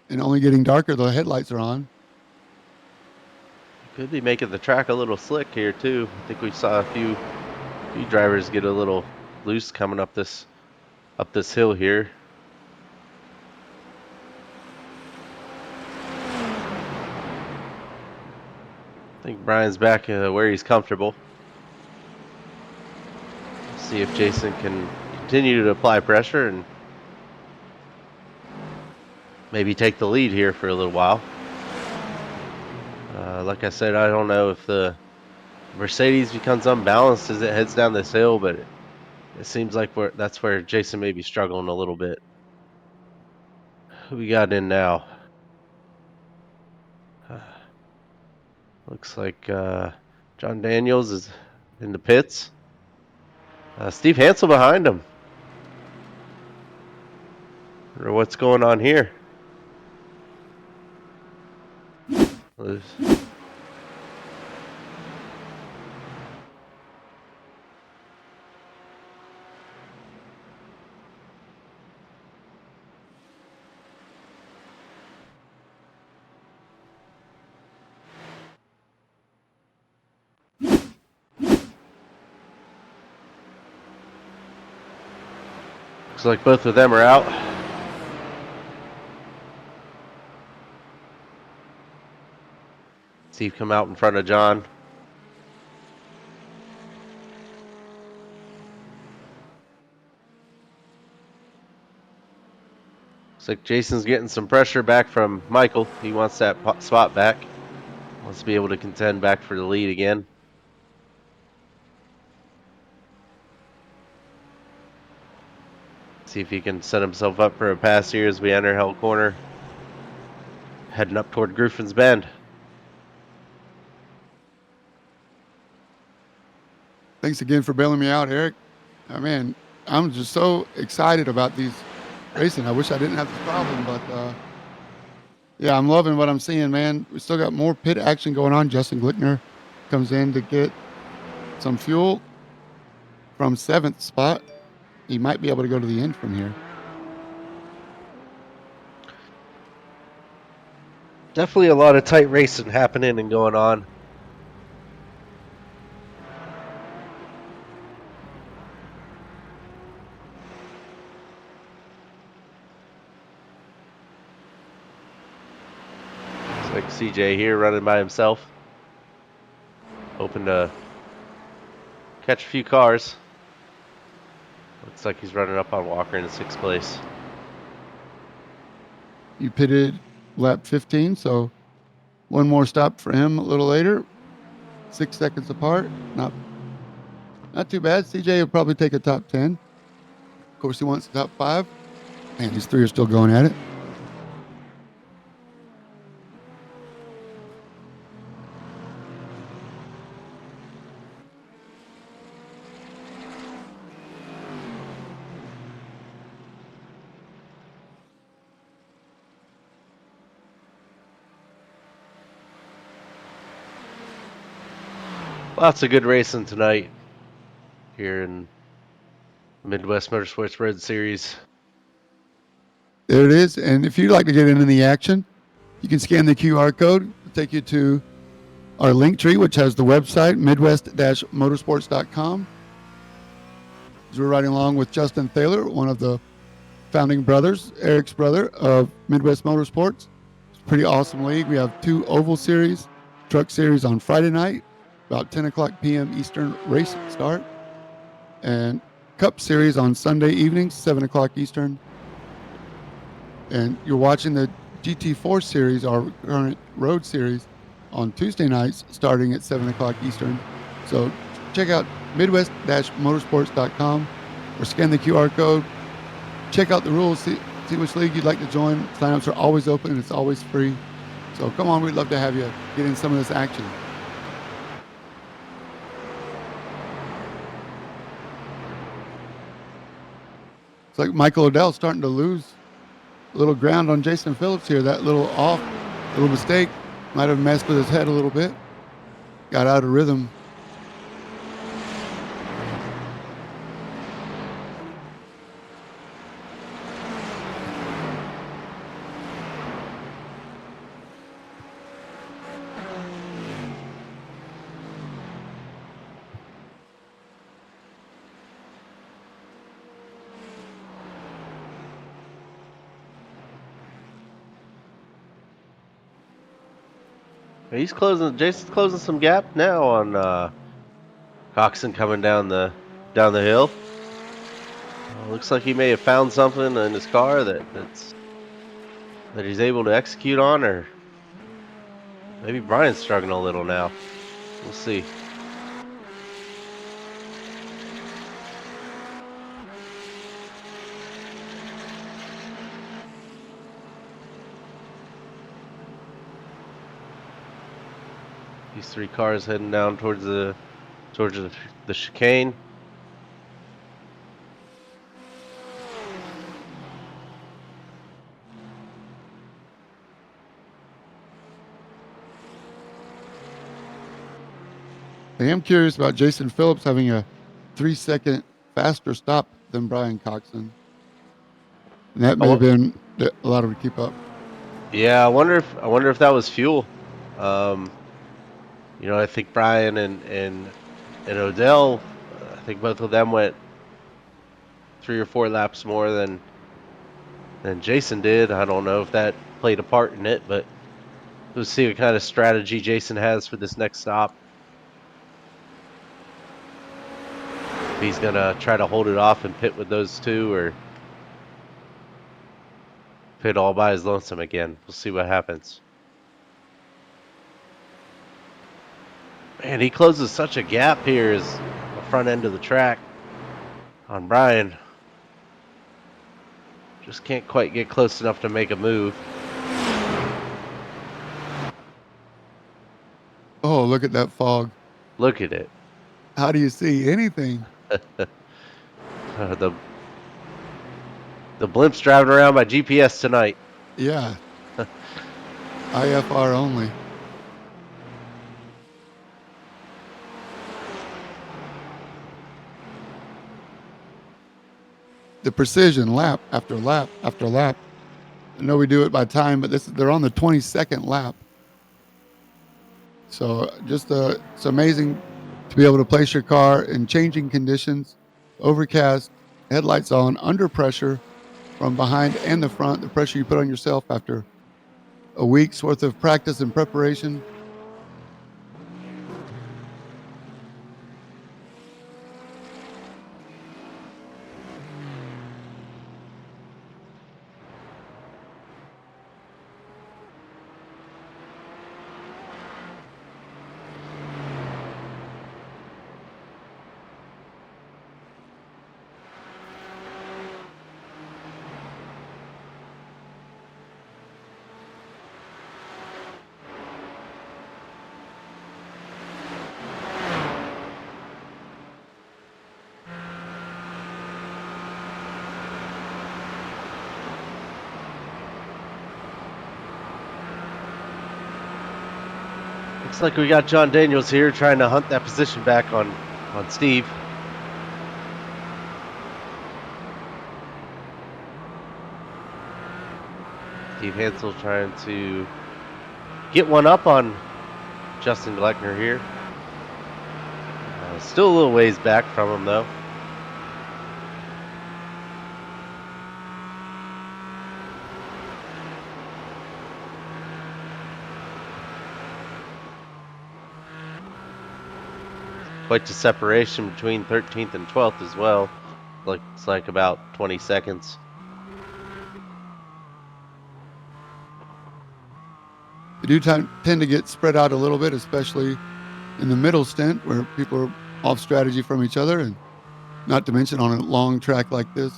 and only getting darker, the headlights are on. Could be making the track a little slick here too. I think we saw a few drivers get a little loose coming up this hill here. I think Brian's back where he's comfortable. See if Jason can continue to apply pressure and maybe take the lead here for a little while. Like I said, I don't know if the Mercedes becomes unbalanced as it heads down this hill, but it seems like that's where Jason may be struggling a little bit. Who we got in now? Looks like John Daniels is in the pits. Steve Hansel behind him. Or what's going on here? Looks like both of them are out. Steve come out in front of John. Looks like Jason's getting some pressure back from Michael. He wants that spot back. Wants to be able to contend back for the lead again. See if he can set himself up for a pass here as we enter Hell Corner. Heading up toward Griffin's Bend. Thanks again for bailing me out, Eric. Oh, man, I'm just so excited about these racing. I wish I didn't have this problem, but yeah, I'm loving what I'm seeing, man. We still got more pit action going on. Justin Glickner comes in to get some fuel from 7th spot. He might be able to go to the end from here. Definitely a lot of tight racing happening and going on. Looks like CJ here running by himself. Hoping to catch a few cars. Looks like he's running up on Walker in 6th place. You pitted lap 15, so one more stop for him a little later. 6 seconds apart. Not too bad. CJ will probably take a top 10. Of course, he wants the top 5. And these 3 are still going at it. Lots of good racing tonight here in Midwest Motorsports Road Series. There it is. And if you'd like to get into the action, you can scan the QR code. It'll take you to our link tree, which has the website, midwest-motorsports.com. We're riding along with Justin Thaler, one of the founding brothers, Eric's brother of Midwest Motorsports. It's a pretty awesome league. We have 2 oval series, truck series on Friday night, about 10 o'clock p.m. Eastern race start, and Cup series on Sunday evenings, 7 o'clock Eastern. And you're watching the GT4 series, our current road series, on Tuesday nights starting at 7 o'clock Eastern. So check out midwest-motorsports.com or scan the QR code. Check out the rules, see which league you'd like to join. Signups are always open and it's always free. So come on, we'd love to have you get in some of this action. It's like Michael Odell's starting to lose a little ground on Jason Phillips here. That little off, little mistake might have messed with his head a little bit. Got out of rhythm. Jason's closing some gap now on Coxon coming down the hill. Looks like he may have found something in his car that he's able to execute on, or maybe Brian's struggling a little now. We'll see. These 3 cars heading down towards the chicane. I am curious about Jason Phillips having a 3-second faster stop than Brian Coxon. And that may have been allowed him to keep up. Yeah, I wonder if that was fuel. I think Brian and Odell, I think both of them went 3 or 4 laps more than Jason did. I don't know if that played a part in it, but we'll see what kind of strategy Jason has for this next stop. If he's gonna try to hold it off and pit with those 2, or pit all by his lonesome again. We'll see what happens. Man, he closes such a gap here as the front end of the track on Brian. Just can't quite get close enough to make a move. Oh, look at that fog. Look at it. How do you see anything? The blimp's driving around by GPS tonight. Yeah. IFR only. The precision, lap after lap after lap. I know we do it by time, but they're on the 22nd lap. So it's amazing to be able to place your car in changing conditions, overcast, headlights on, under pressure from behind and the front, the pressure you put on yourself after a week's worth of practice and preparation. Looks like we got John Daniels here trying to hunt that position back on Steve. Steve Hansel trying to get one up on Justin Gleckner here. Still a little ways back from him, though. Quite the separation between 13th and 12th as well. Looks like about 20 seconds. They do tend to get spread out a little bit, especially in the middle stint where people are off strategy from each other, and not to mention on a long track like this.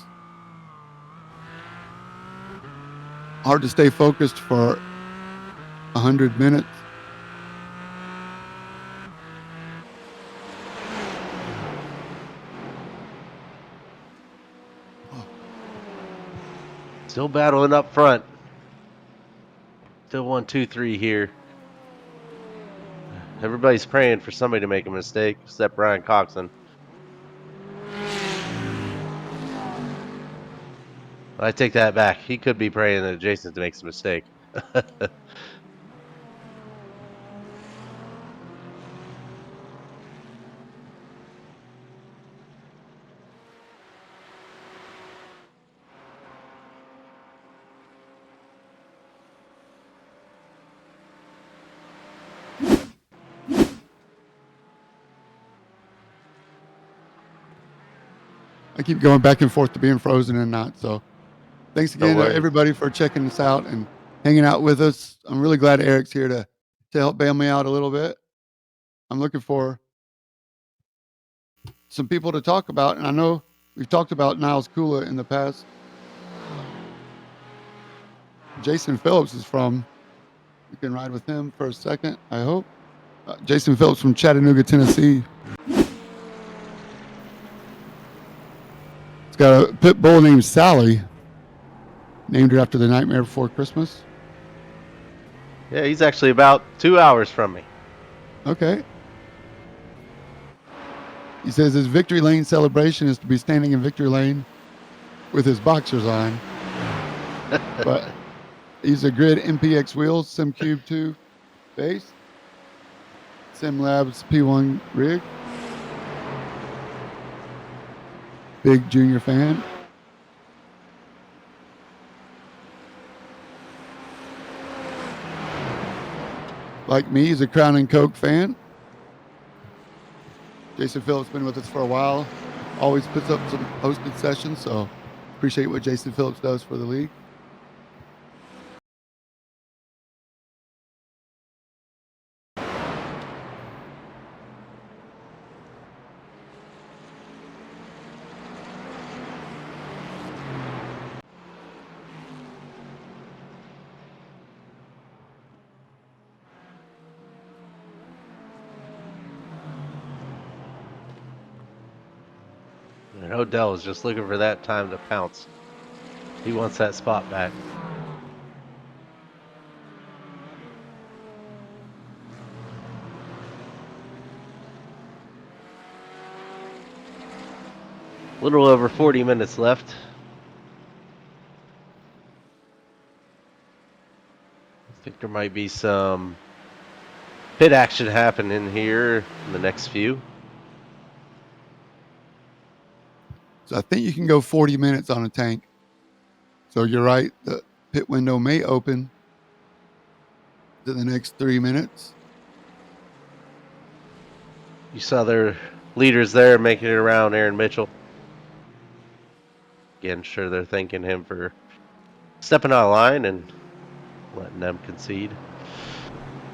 Hard to stay focused for 100 minutes. Still battling up front. Still 1, 2, 3 here. Everybody's praying for somebody to make a mistake, except Brian Coxon. I take that back. He could be praying that Jason makes a mistake. I keep going back and forth to being frozen and not. So thanks No again to worries. everybody for checking us out and hanging out with us. I'm really glad Eric's here to help bail me out a little bit. I'm looking for some people to talk about, and I know we've talked about Niles Kula in the past. Jason Phillips is from. We can ride with him for a second, I hope. Jason Phillips from Chattanooga, Tennessee. It's got a pit bull named Sally, named her after the Nightmare Before Christmas. Yeah, he's actually about 2 hours from me. Okay. He says his victory lane celebration is to be standing in victory lane with his boxers on. But he's a grid MPX wheels, SimCube 2 base, SimLabs P1 rig. Big Junior fan. Like me, he's a Crown and Coke fan. Jason Phillips been with us for a while. Always puts up some hosted sessions, so appreciate what Jason Phillips does for the league. And Odell is just looking for that time to pounce. He wants that spot back. A little over 40 minutes left. I think there might be some pit action happening here in the next few. So I think you can go 40 minutes on a tank. So you're right, the pit window may open to the next 3 minutes. You saw their leaders there making it around Aaron Mitchell. Again, sure they're thanking him for stepping out of line and letting them concede.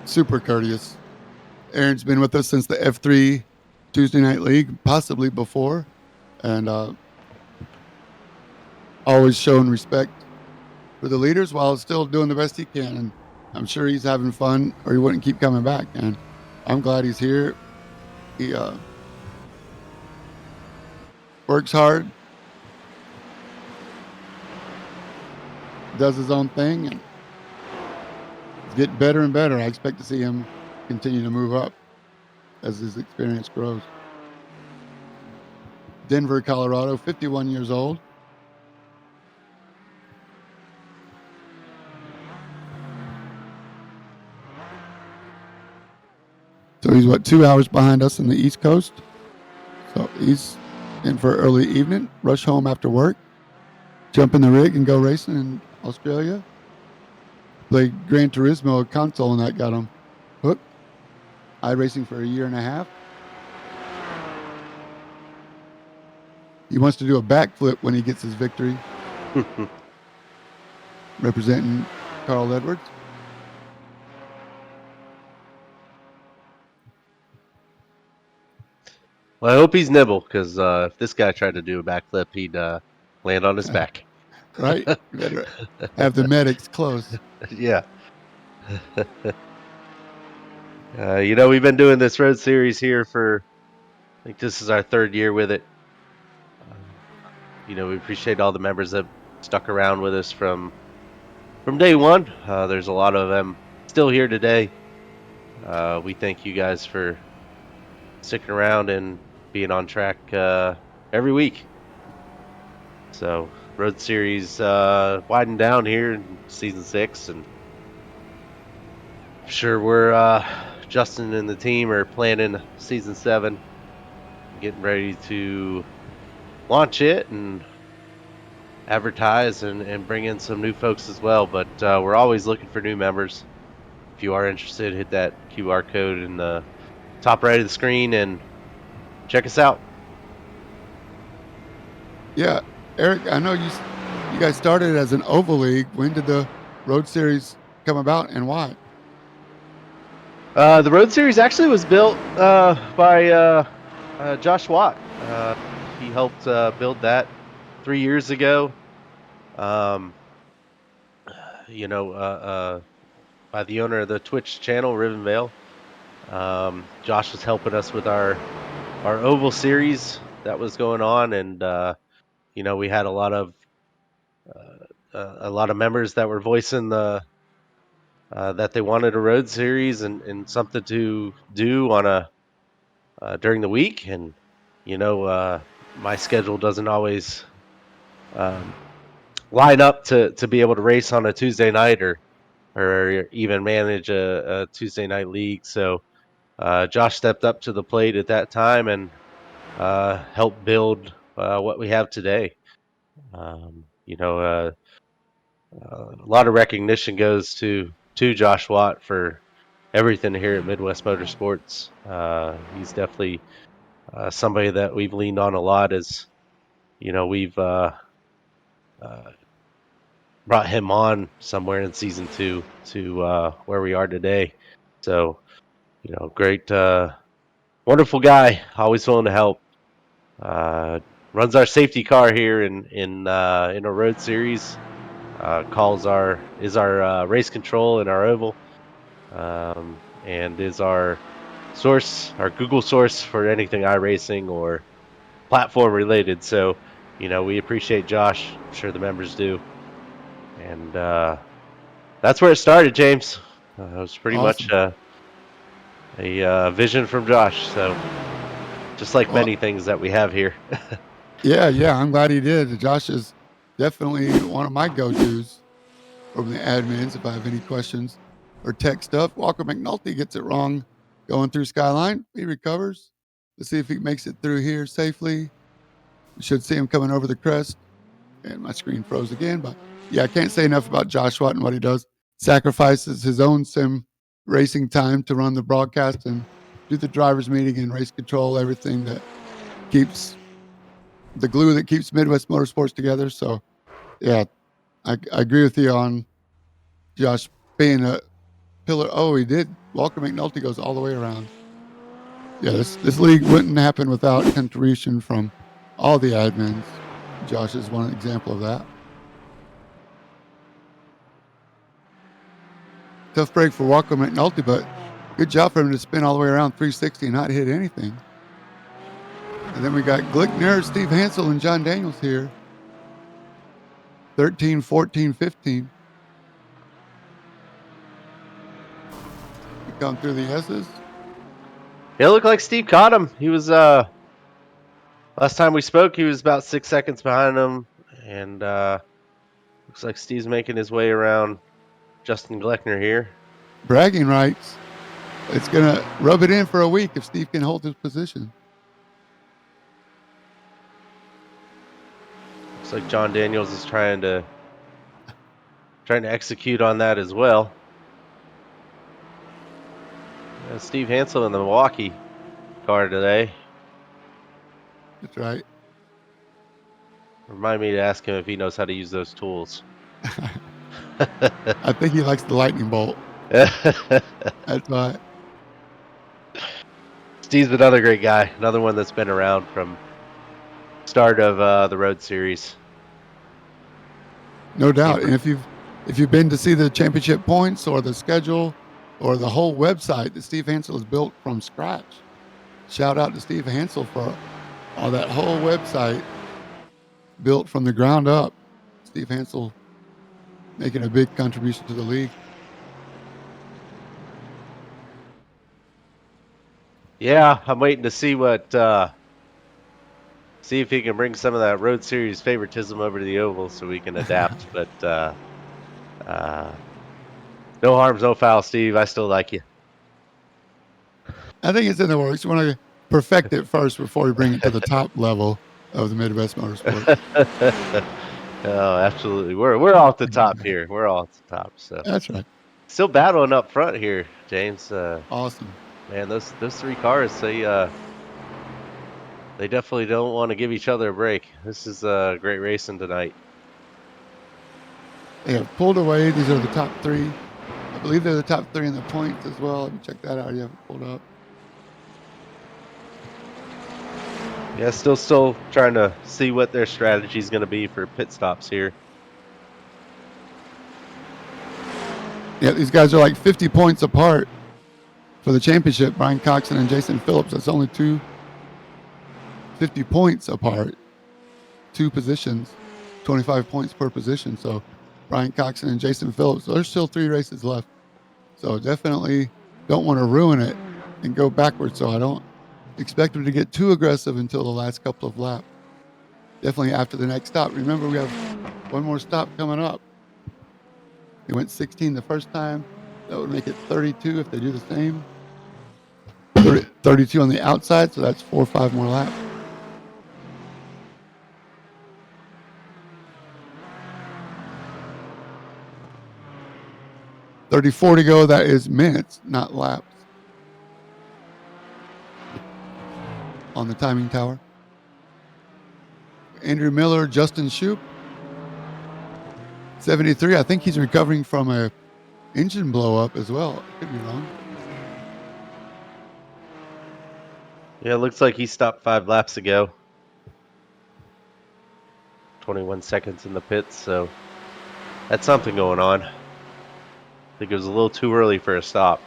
Super courteous. Aaron's been with us since the F3 Tuesday Night League, possibly before, and always showing respect for the leaders while still doing the best he can. And I'm sure he's having fun, or he wouldn't keep coming back. And I'm glad he's here. He works hard, does his own thing, and he's getting better and better. I expect to see him continue to move up as his experience grows. Denver, Colorado, 51 years old. So he's 2 hours behind us in the East Coast. So he's in for early evening, rush home after work, jump in the rig and go racing in Australia. Played Gran Turismo console and that got him hooked. iRacing for a year and a half. He wants to do a backflip when he gets his victory, representing Carl Edwards. Well, I hope he's nimble because if this guy tried to do a backflip, he'd land on his back. Right? You better have the medics close. Yeah. We've been doing this road series here for, I think this is our third year with it. We appreciate all the members that stuck around with us from day one. There's a lot of them still here today. We thank you guys for sticking around and being on track every week. So road series widened down here in season 6, and sure we're Justin and the team are planning season 7, getting ready to launch it and advertise and bring in some new folks as well. But we're always looking for new members. If you are interested, hit that QR code in the top right of the screen and check us out. Yeah, Eric, I know you guys started as an oval league. When did the road series come about and why? The road series actually was built by Josh Watt. He helped build that 3 years ago. Um, you know, by the owner of the Twitch channel, Rivenvale. Josh was helping us with our oval series that was going on, and we had a lot of members that were voicing that they wanted a road series and something to do on a during the week, and my schedule doesn't always um, line up to be able to race on a Tuesday night or even manage a Tuesday night league. So Josh stepped up to the plate at that time and helped build what we have today. A lot of recognition goes to Josh Watt for everything here at Midwest Motorsports. He's definitely somebody that we've leaned on a lot as we've uh, brought him on somewhere in season 2 to where we are today. So great, wonderful guy, always willing to help. Uh, Runs our safety car here in a road series. Is our race control in our oval, and is our Google source for anything iRacing or platform related. So, we appreciate Josh. I'm sure the members do, and that's where it started, James. It was pretty much Awesome. a vision from Josh. So, just like Well, many things that we have here. yeah, I'm glad he did. Josh is definitely one of my go-tos from the admins if I have any questions or tech stuff. Walker McNulty gets it wrong going through Skyline. He recovers. Let's see if he makes it through here safely. We should see him coming over the crest. And my screen froze again, but yeah, I can't say enough about Josh Watt and what he does. Sacrifices his own sim racing time to run the broadcast and do the drivers meeting and race control, everything that keeps the glue that keeps Midwest Motorsports together. So yeah, I agree with you on Josh being a pillar. Oh, he did. Walker McNulty goes all the way around. Yeah, this league wouldn't happen without contribution from all the admins. Josh is one example of that. Tough break for Walker McNulty, but good job for him to spin all the way around 360 and not hit anything. And then we got Glickner, Steve Hansel, and John Daniels here. 13, 14, 15. We come through the S's. It looked like Steve caught him. He was last time we spoke, he was about 6 seconds behind him, and looks like Steve's making his way around Justin Gleckner here. Bragging rights. It's going to rub it in for a week if Steve can hold his position. Looks like John Daniels is trying to execute on that as well. Steve Hansel in the Milwaukee car today. That's right. Remind me to ask him if he knows how to use those tools. I think he likes the lightning bolt. That's why. Steve's another great guy. Another one that's been around from start of the Road Series. No doubt. And if you've been to see the championship points or the schedule or the whole website that Steve Hansel has built from scratch, shout out to Steve Hansel for all that whole website built from the ground up. Steve Hansel making a big contribution to the league. Yeah, I'm waiting to see see if he can bring some of that Road Series favoritism over to the Oval so we can adapt. But no harms, no foul, Steve. I still like you. I think it's in the works. You want to perfect it first before we bring it to the top level of the Midwest Motorsports. Oh, absolutely. We're all at the top here. We're all at the top. So That's right. still battling up front here, James. Awesome. Man, those three cars, they definitely don't want to give each other a break. This is great racing tonight. They have pulled away. These are the top three. I believe they're the top three in the points as well. Let me check that out. You have it pulled up. Yeah, still trying to see what their strategy is going to be for pit stops here. Yeah, these guys are like 50 points apart for the championship. Brian Coxon and Jason Phillips. That's only 50 points apart. 2 positions, 25 points per position. So Brian Coxon and Jason Phillips. There's still 3 races left. So definitely don't want to ruin it and go backwards. So I don't expect them to get too aggressive until the last couple of laps. Definitely after the next stop. Remember, we have one more stop coming up. They went 16 the first time. That would make it 32 if they do the same. 32 on the outside, so that's 4 or 5 more laps. $34 to go. That is minutes, not laps. On the timing tower. Andrew Miller, Justin Shoup. 73. I think he's recovering from a engine blow up as well. I could be wrong. Yeah, it looks like he stopped 5 laps ago. 21 seconds in the pits, so that's something going on. I think it was a little too early for a stop.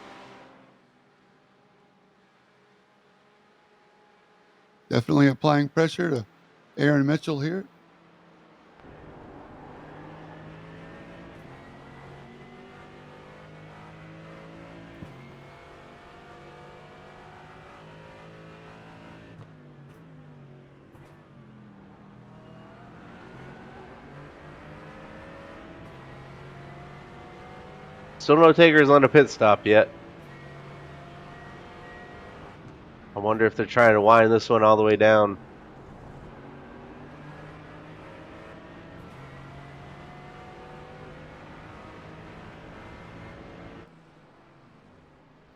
Definitely applying pressure to Aaron Mitchell here. Still no takers on the pit stop yet. I wonder if they're trying to wind this one all the way down.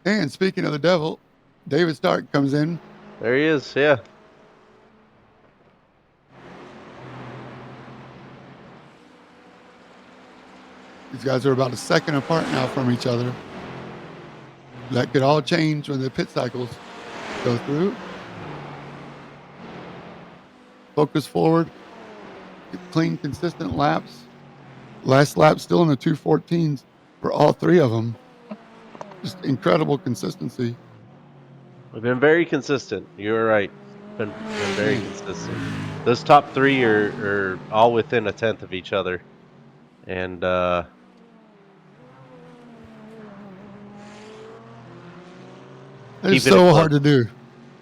And speaking of the devil, David Stark comes in. There he is, yeah. These guys are about a second apart now from each other. That could all change when the pit cycles go through. Focus forward. Clean, consistent laps. Last lap still in the 2:14s for all 3 of them. Just incredible consistency. We've been very consistent. You're right. Been very consistent. Those top 3 are all within a tenth of each other. And it's so hard to do.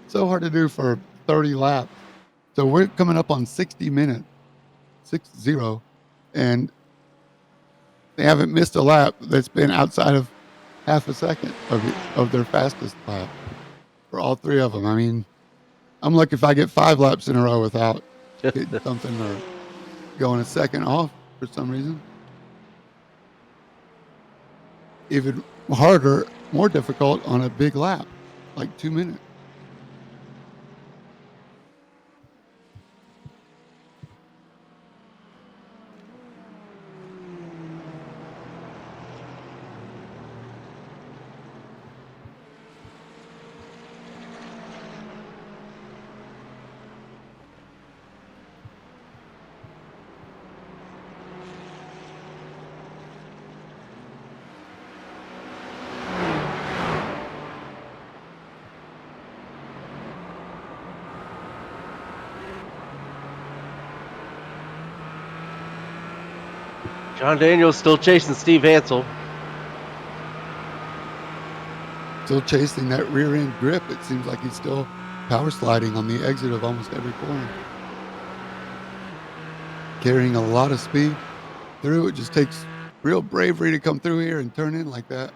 So hard to do for 30 laps. So we're coming up on 60 minutes. 6-0. And they haven't missed a lap that's been outside of half a second of their fastest lap for all three of them. I mean, I'm lucky if I get 5 laps in a row without hitting something or going a second off for some reason. Even harder, more difficult on a big lap, like 2 minutes. John Daniels still chasing Steve Hansel. Still chasing that rear end grip. It seems like he's still power sliding on the exit of almost every corner. Carrying a lot of speed through. It just takes real bravery to come through here and turn in like that.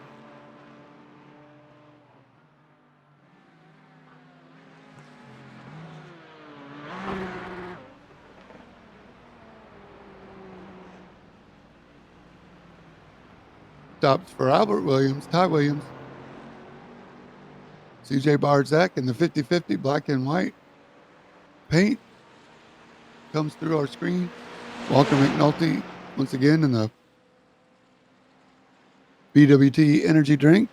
Stops for Albert Williams, Ty Williams, CJ Barzak in the 50-50 black and white paint comes through our screen. Walker McNulty once again in the BWT energy drink.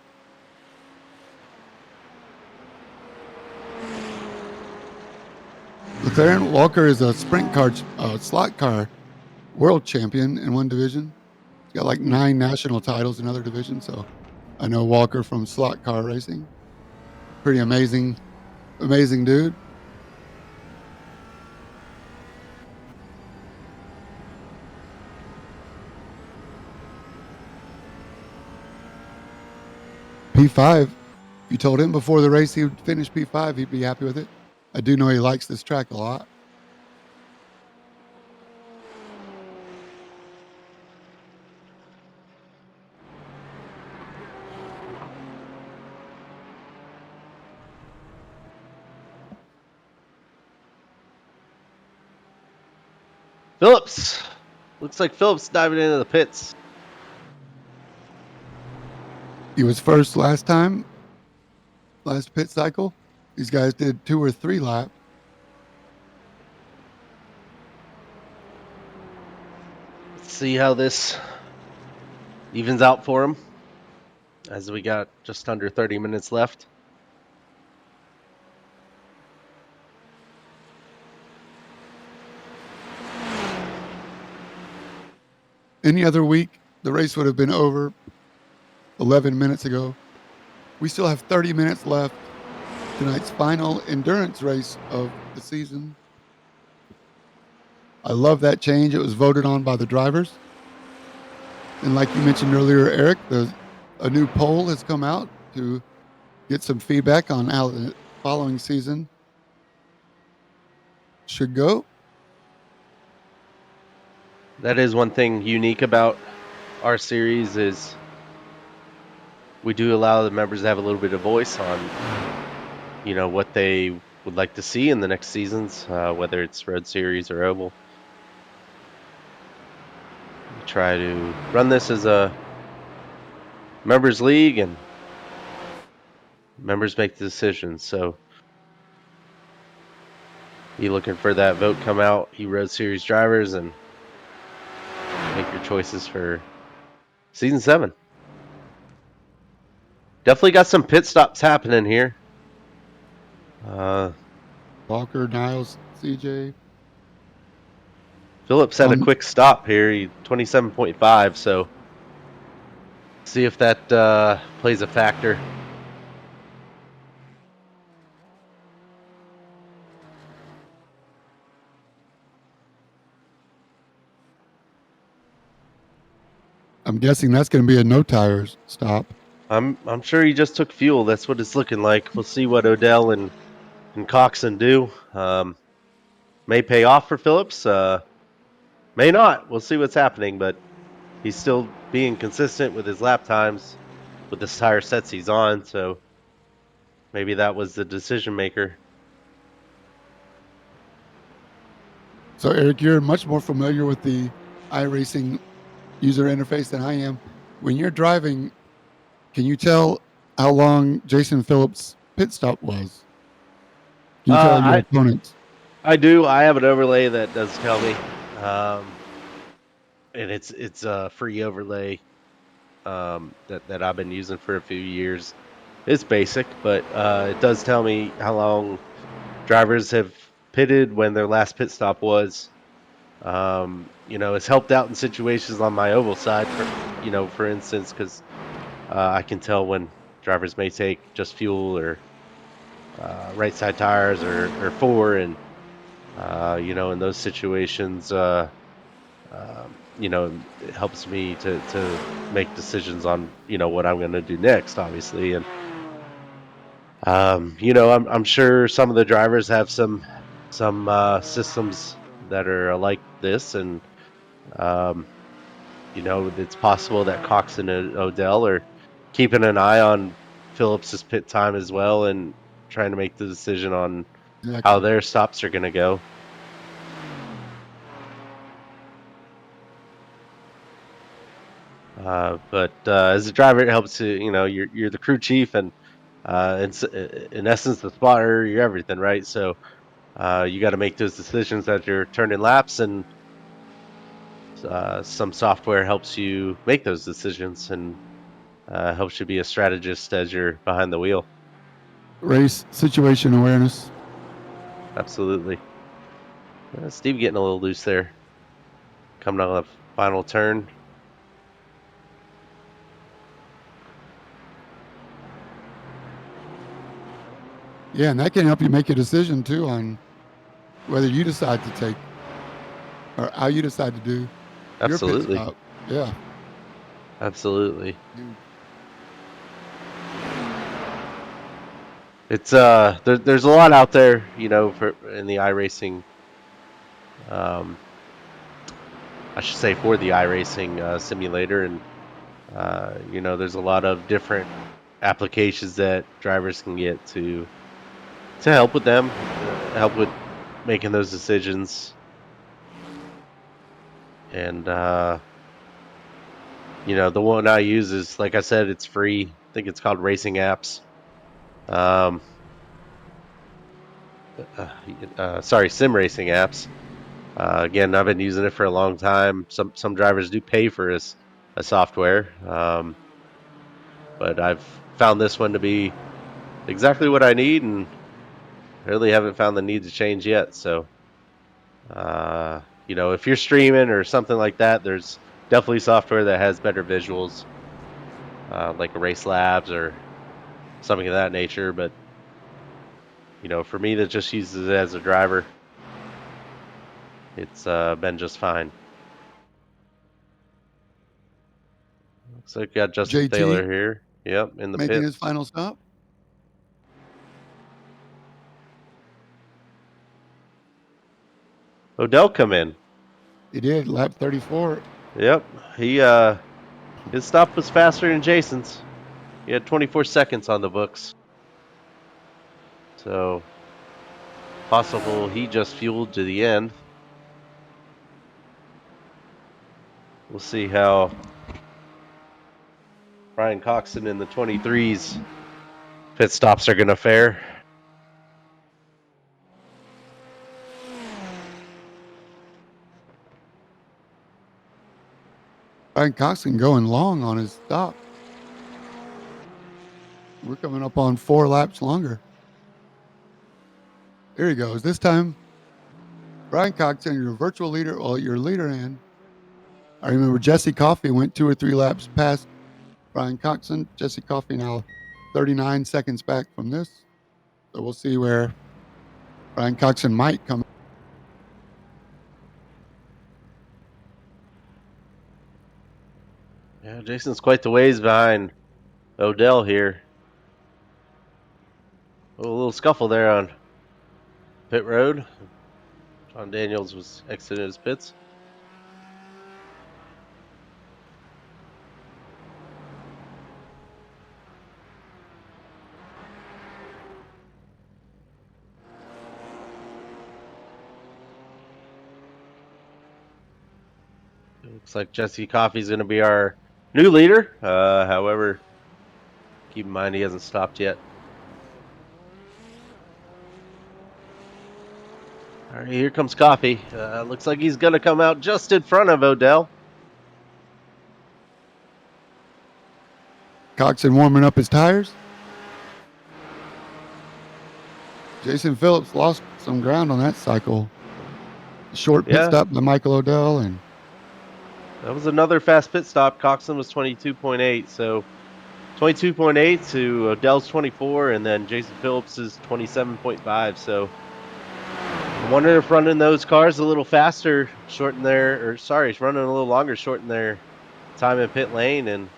McLaren Walker is a sprint car, slot car world champion in one division. He's got like 9 national titles in other divisions. So I know Walker from slot car racing. Pretty amazing dude. P5. If you told him before the race he would finish P5, he'd be happy with it. I do know he likes this track a lot. Phillips. Looks like Phillips diving into the pits. He was first last time, last pit cycle. These guys did 2 or 3 laps. Let's see how this evens out for him as we got just under 30 minutes left. Any other week, the race would have been over 11 minutes ago. We still have 30 minutes left. Tonight's final endurance race of the season. I love that change. It was voted on by the drivers. And like you mentioned earlier, Eric, a new poll has come out to get some feedback on how the following season should go. That is one thing unique about our series is we do allow the members to have a little bit of voice on, what they would like to see in the next seasons, whether it's Road Series or Oval. We try to run this as a members league and members make the decisions. So be looking for that vote come out, you Road Series drivers, and make your choices for season 7. Definitely got some pit stops happening here. Walker, Niles, CJ. Phillips had a quick stop here, 27.5, so see if that plays a factor. I'm guessing that's going to be a no tires stop. I'm sure he just took fuel. That's what it's looking like. We'll see what Odell and Coxon do. May pay off for Phillips. May not. We'll see what's happening, but he's still being consistent with his lap times. with the tire sets he's on. So maybe that was the decision maker. So, Eric, you're much more familiar with the iRacing user interface than I am. When you're driving, can you tell how long Jason Phillips' pit stop was? Can you tell your Uh, opponents? I do. I have an overlay that does tell me, and it's a free overlay that I've been using for a few years. It's basic, but it does tell me how long drivers have pitted, when their last pit stop was. It's helped out in situations on my oval side, for instance, because I can tell when drivers may take just fuel or right side tires or four, and in those situations, it helps me to make decisions on what I'm going to do next, obviously, and I'm sure some of the drivers have some systems that are like this, and um, it's possible that Cox and Odell are keeping an eye on Phillips's pit time as well, and trying to make the decision on how Exactly. their stops are going to go. But as a driver, it helps to you're the crew chief, and in essence the spotter. You're everything, right? So you got to make those decisions as you're turning laps, and some software helps you make those decisions, and helps you be a strategist as you're behind the wheel. Race situation awareness. Absolutely. Steve getting a little loose there, coming on the final turn. Yeah, and that can help you make a decision too on whether you decide to take or how you decide to do your pit Absolutely. stop. Yeah, Absolutely. huge. It's there's a lot out there, for in the iRacing, um I should say, for the iRacing simulator, and there's a lot of different applications that drivers can get to help with them, help with making those decisions. And the one I use is, like I said, it's free. I think it's called Racing Apps. Um, uh, sorry, Sim Racing Apps. Again, I've been using it for a long time. Some drivers do pay for a software, but I've found this one to be exactly what I need, and I really haven't found the need to change yet. So, if you're streaming or something like that, there's definitely software that has better visuals, like a Race Labs or something of that nature. But for me that just uses it as a driver, it's been just fine. Looks like we got Justin JT Thaler here. Yep, in the making his pits. final stop. Odell come in. He did lap 34. Yep, he his stop was faster than Jason's. He had 24 seconds on the books. So possible he just fueled to the end. We'll see how Brian Coxon in the 23s pit stops are going to fare. Brian Coxon going long on his stop. We're coming up on 4 laps longer. Here he goes. This time, Brian Coxon, your virtual leader, well, your leader in. I remember Jesse Coffey went 2 or 3 laps past Brian Coxon. Jesse Coffey now 39 seconds back from this. So we'll see where Brian Coxon might come. Yeah, Jason's quite the ways behind Odell here. A little scuffle there on pit road. John Daniels was exiting his pits. Looks like Jesse Coffey's going to be our new leader. However, keep in mind he hasn't stopped yet. All right, here comes Coffey. Looks like he's going to come out just in front of Odell. Coxon warming up his tires. Jason Phillips lost some ground on that cycle. Short pit Yeah, stop by Michael Odell, and that was another fast pit stop. Coxon was 22.8, so 22.8 to Odell's 24, and then Jason Phillips is 27.5. So I wonder if running those cars a little faster, shorten their, or sorry, running a little longer, shorten their time in pit lane, and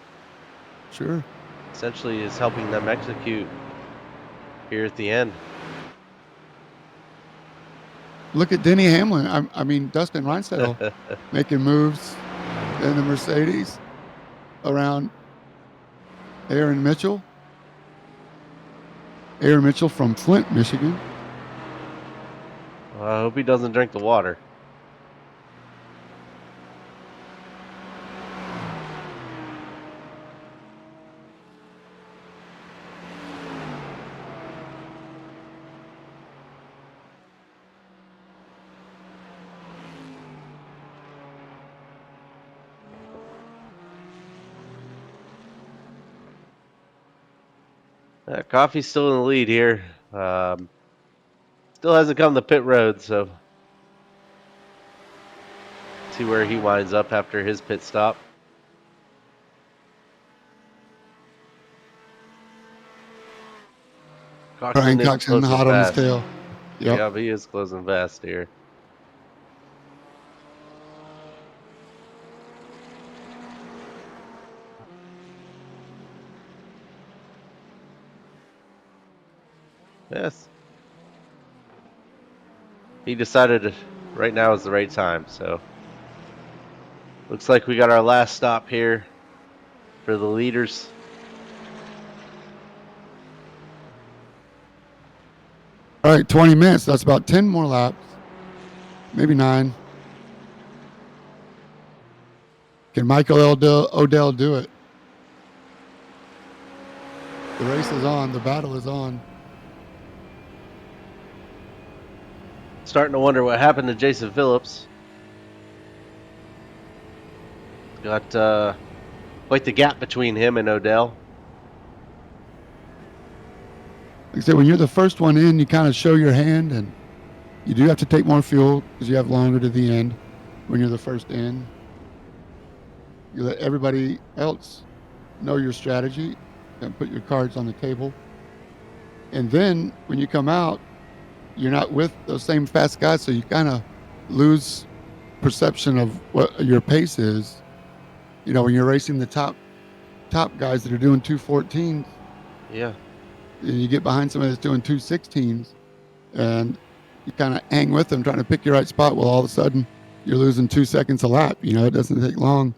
sure. essentially is helping them execute here at the end. Look at Denny Hamlin. I mean, Dustin Reinsettle making moves in the Mercedes around Aaron Mitchell. Aaron Mitchell from Flint, Michigan. I hope he doesn't drink the water. Coffey's still in the lead here. Still hasn't come to pit road, so see where he winds up after his pit stop. Brian Coxon is Coxon closing hot on his fast. tail. Yep. Yeah, he is closing fast here. Yes. He decided right now is the right time, so looks like we got our last stop here for the leaders. All right, 20 minutes. That's about 10 more laps, maybe 9. Can Michael Odell do it? The race is on. The battle is on. Starting to wonder what happened to Jason Phillips. Got quite the gap between him and Odell. Like I said, when you're the first one in, you kind of show your hand, and you do have to take more fuel because you have longer to the end when you're the first in. You let everybody else know your strategy and put your cards on the table. And then when you come out, you're not with those same fast guys, so you kind of lose perception of what your pace is. You know, when you're racing the top guys that are doing 214s, Yeah. and you get behind somebody that's doing 216s, and you kind of hang with them trying to pick your right spot. Well, all of a sudden, you're losing 2 seconds a lap. You know, it doesn't take long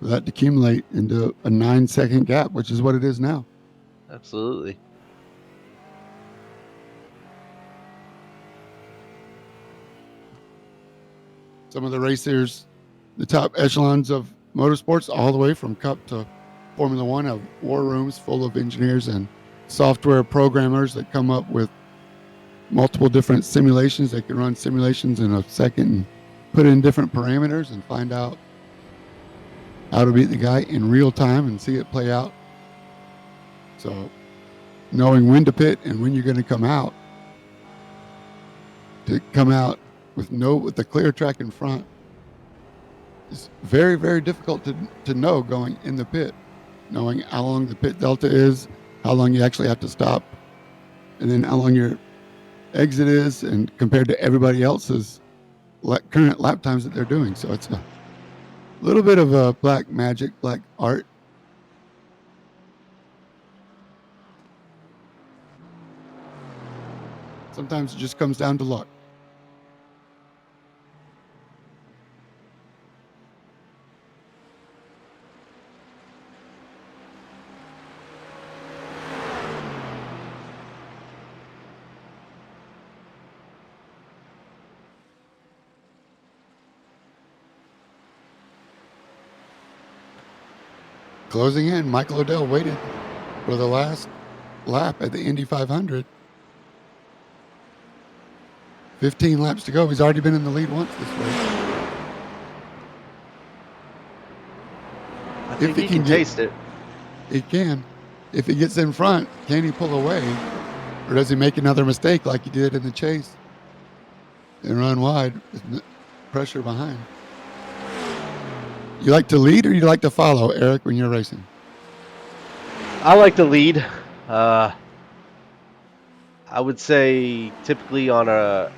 for that to accumulate into a 9-second gap, which is what it is now. Absolutely. Some of the racers, the top echelons of motorsports, all the way from Cup to Formula One, have war rooms full of engineers and software programmers that come up with multiple different simulations. They can run simulations in a second and put in different parameters and find out how to beat the guy in real time and see it play out. So knowing when to pit and when you're going to come out with the clear track in front is very, very difficult to know going in the pit, knowing how long the pit delta is, how long you actually have to stop, and then how long your exit is, and compared to everybody else's current lap times that they're doing. So it's a little bit of a black magic, black art. Sometimes it just comes down to luck. Closing in, Michael Odell waited for the last lap at the Indy 500. 15 laps to go. He's already been in the lead once this race. I If think he he can can get, taste it. he can. If he gets in front, can he pull away? Or does he make another mistake like he did in the chase and run wide with pressure behind? You like to lead or you like to follow, Eric, when you're racing? I like to lead. I would say typically on a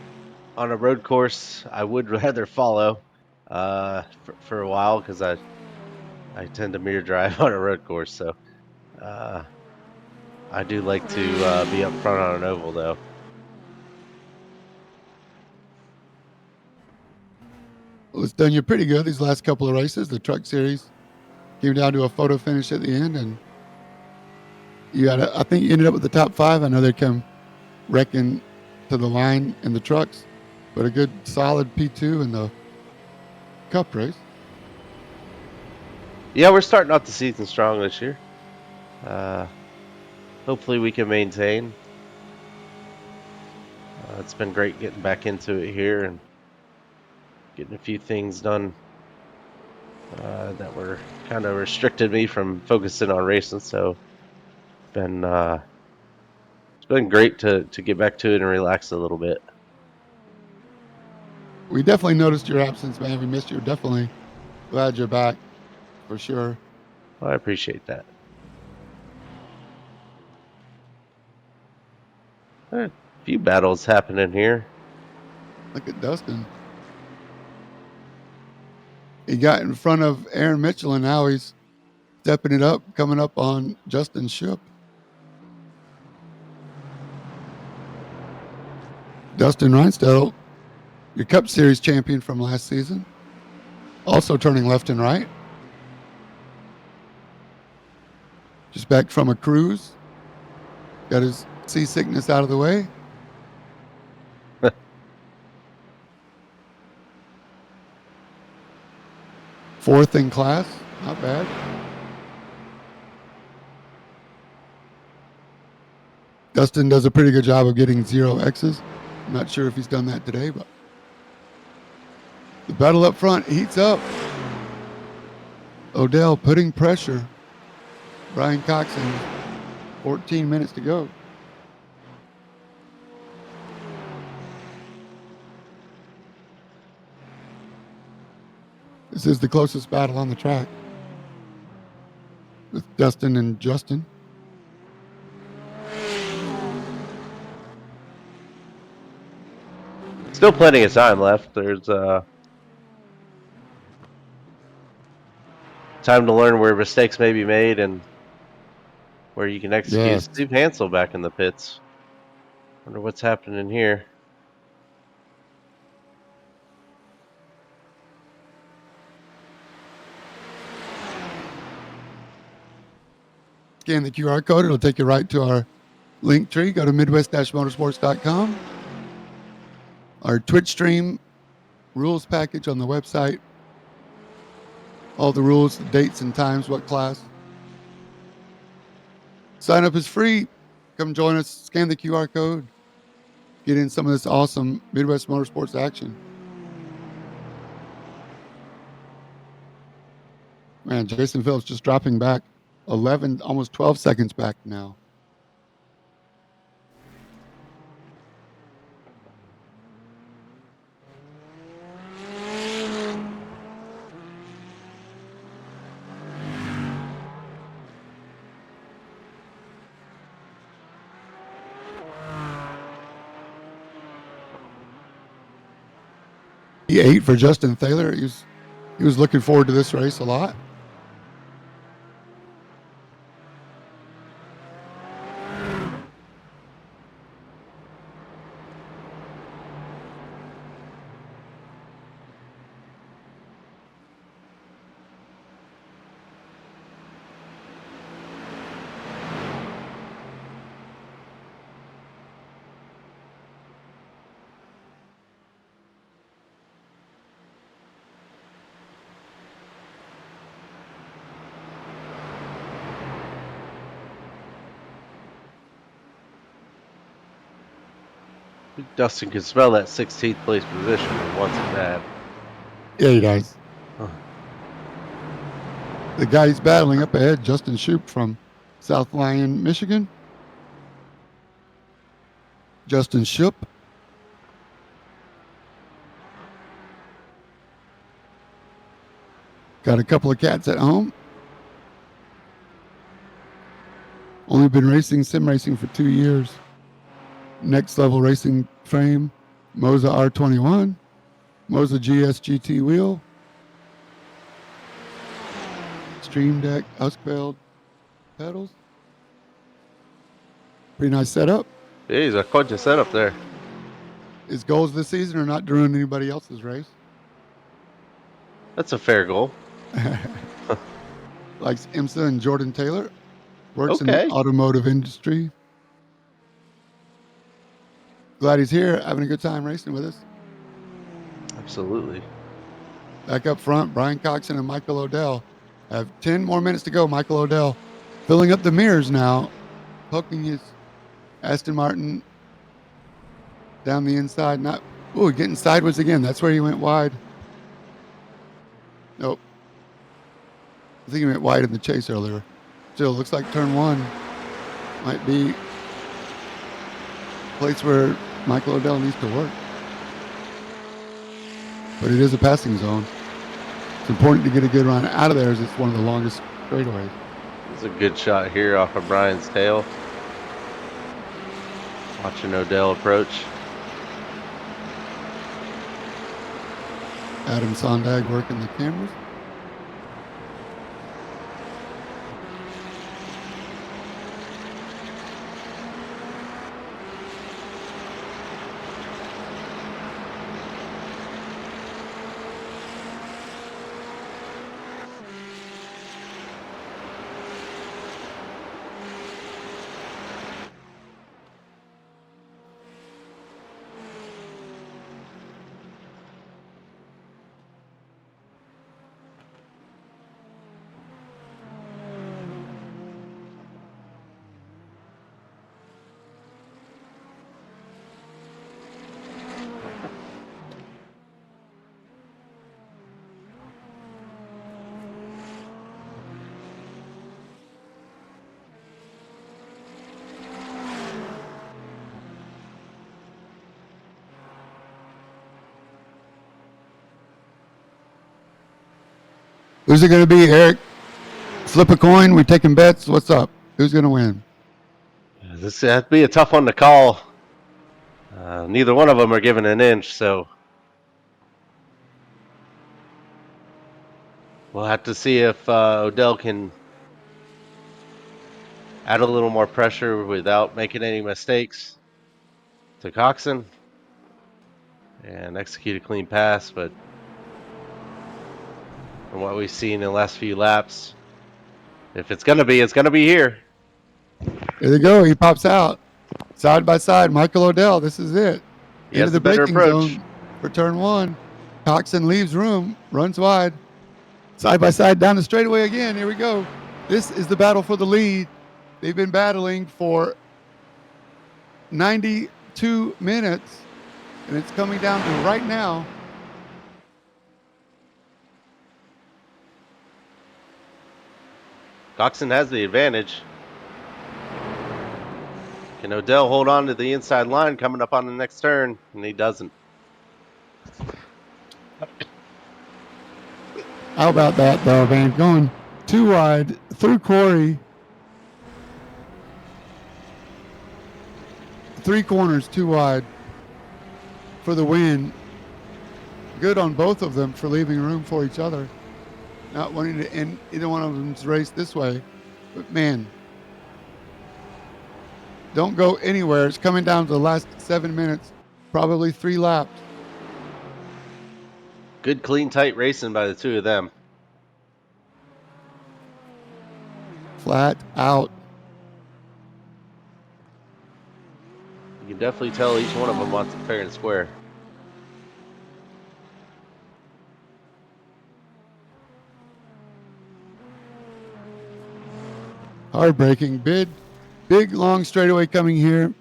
road course, I would rather follow for a while because I tend to mirror drive on a road course. So uh, I do like to be up front on an oval, though. Well, it's done you pretty good these last couple of races. The truck series came down to a photo finish at the end, and I think you ended up with the top five. I know they come wrecking to the line in the trucks, but a good solid P2 in the cup race. Yeah, we're starting off the season strong this year. Uh, Hopefully, we can maintain. It's been great getting back into it here and getting a few things done that were kind of restricted me from focusing on racing. So been it's been great to get back to it and relax a little bit. We definitely noticed your absence, man. We missed you. Definitely glad you're back for sure. Well, I appreciate that. A few battles happening here. Look at Dustin. He got in front of Aaron Mitchell, and now he's stepping it up, coming up on Justin Ship. Dustin Reinstedel, your Cup Series champion from last season, also turning left and right. Just back from a cruise. Got his seasickness out of the way. Fourth in class. Not bad. Dustin does a pretty good job of getting 0Xs. I'm not sure if he's done that today, but the battle up front heats up. Odell putting pressure. Brian Coxon, 14 minutes to go. This is the closest battle on the track with Dustin and Justin. Still plenty of time left. There's time to learn where mistakes may be made and where you can execute. Yes. Steve Hansel back in the pits. Wonder what's happening here. Scan the QR code. It'll take you right to our link tree. Go to midwest-motorsports.com. Our Twitch stream rules package on the website. All the rules, the dates and times, what class. Sign up is free. Come join us. Scan the QR code. Get in some of this awesome Midwest Motorsports action. Man, Jason Phillips just dropping back 11, almost 12 seconds back now. P8 for Justin Thaler. He was looking forward to this race a lot. think Dustin can smell that 16th place position and wants it bad. Yeah, he does. Huh. The guy he's battling up ahead, Justin Shoup from South Lyon, Michigan. Justin Shoup. Got a couple of cats at home. Only been racing, sim racing for 2 years. Next level racing frame, Moza R21, Moza GS GT wheel, Stream Deck, Husqvarna pedals. Pretty nice setup. Yeah, he's a quite a setup there. His goals this season are not to ruin anybody else's race. That's a fair goal. Likes IMSA and Jordan Taylor. Works in the Okay. automotive industry. Glad he's here, having a good time racing with us. Absolutely. Back up front, Brian Coxon and Michael Odell have 10 more minutes to go. Michael Odell filling up the mirrors now, poking his Aston Martin down the inside. Not, ooh, getting sideways again. That's where he went wide. Nope. I think he went wide in the chase earlier. Still looks like turn one might be a place where Michael Odell needs to work. But it is a passing zone. It's important to get a good run out of there as it's one of the longest straightaways. It's a good shot here off of Brian's tail. Watching Odell approach. Adam Sondag working the cameras. Who's it going to be, Eric? Flip a coin. We taking bets. What's up? Who's going to win? This has to be a tough one to call. Neither one of them are giving an inch, so we'll have to see if Odell can add a little more pressure without making any mistakes to Coxon and execute a clean pass. But from what we've seen in the last few laps, if it's going to be, it's going to be here. There they go. He pops out. Side by side, Michael Odell. This is it. He Into has the the better braking approach. zone for turn one. Coxon leaves room, runs wide. Side by side down the straightaway again. Here we go. This is the battle for the lead. They've been battling for 92 minutes, and it's coming down to right now. Coxon has the advantage. Can Odell hold on to the inside line coming up on the next turn? And he doesn't. How about that, though, man? Going too wide through Corey. 3 corners too wide for the win. Good on both of them for leaving room for each other. Not wanting to end either one of them's race this way. But, man, don't go anywhere. It's coming down to the last 7 minutes, probably 3 laps. Good, clean, tight racing by the two of them. Flat out. You can definitely tell each one of them wants it fair and square. Hard braking. Big, long straightaway coming here.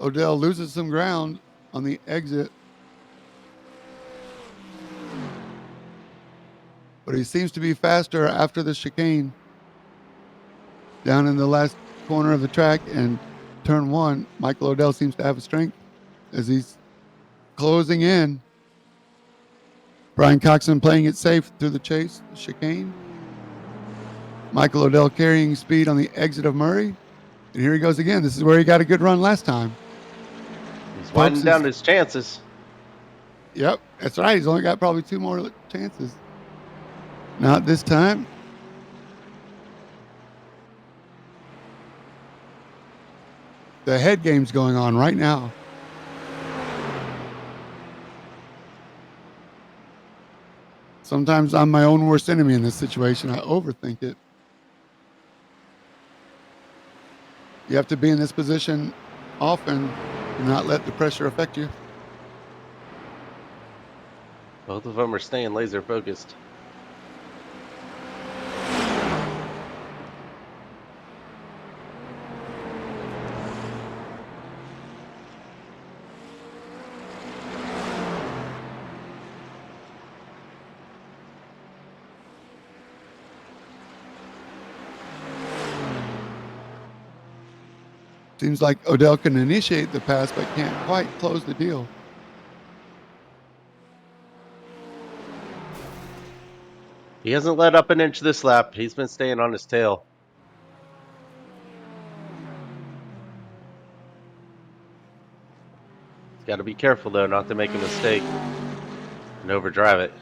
Odell loses some ground on the exit, but he seems to be faster after the chicane. Down in the last corner of the track and turn one, Michael Odell seems to have a strength as he's closing in. Brian Coxon playing it safe through the chase, the chicane. Michael Odell carrying speed on the exit of Murray. And here he goes again. This is where he got a good run last time. He's winding down his chances. Yep, that's right. He's only got probably 2 more chances. Not this time. The head game's going on right now. Sometimes I'm my own worst enemy in this situation. I overthink it. You have to be in this position often and not let the pressure affect you. Both of them are staying laser focused. Seems like Odell can initiate the pass but can't quite close the deal. He hasn't let up an inch this lap. He's been staying on his tail. He's got to be careful, though, not to make a mistake and overdrive it.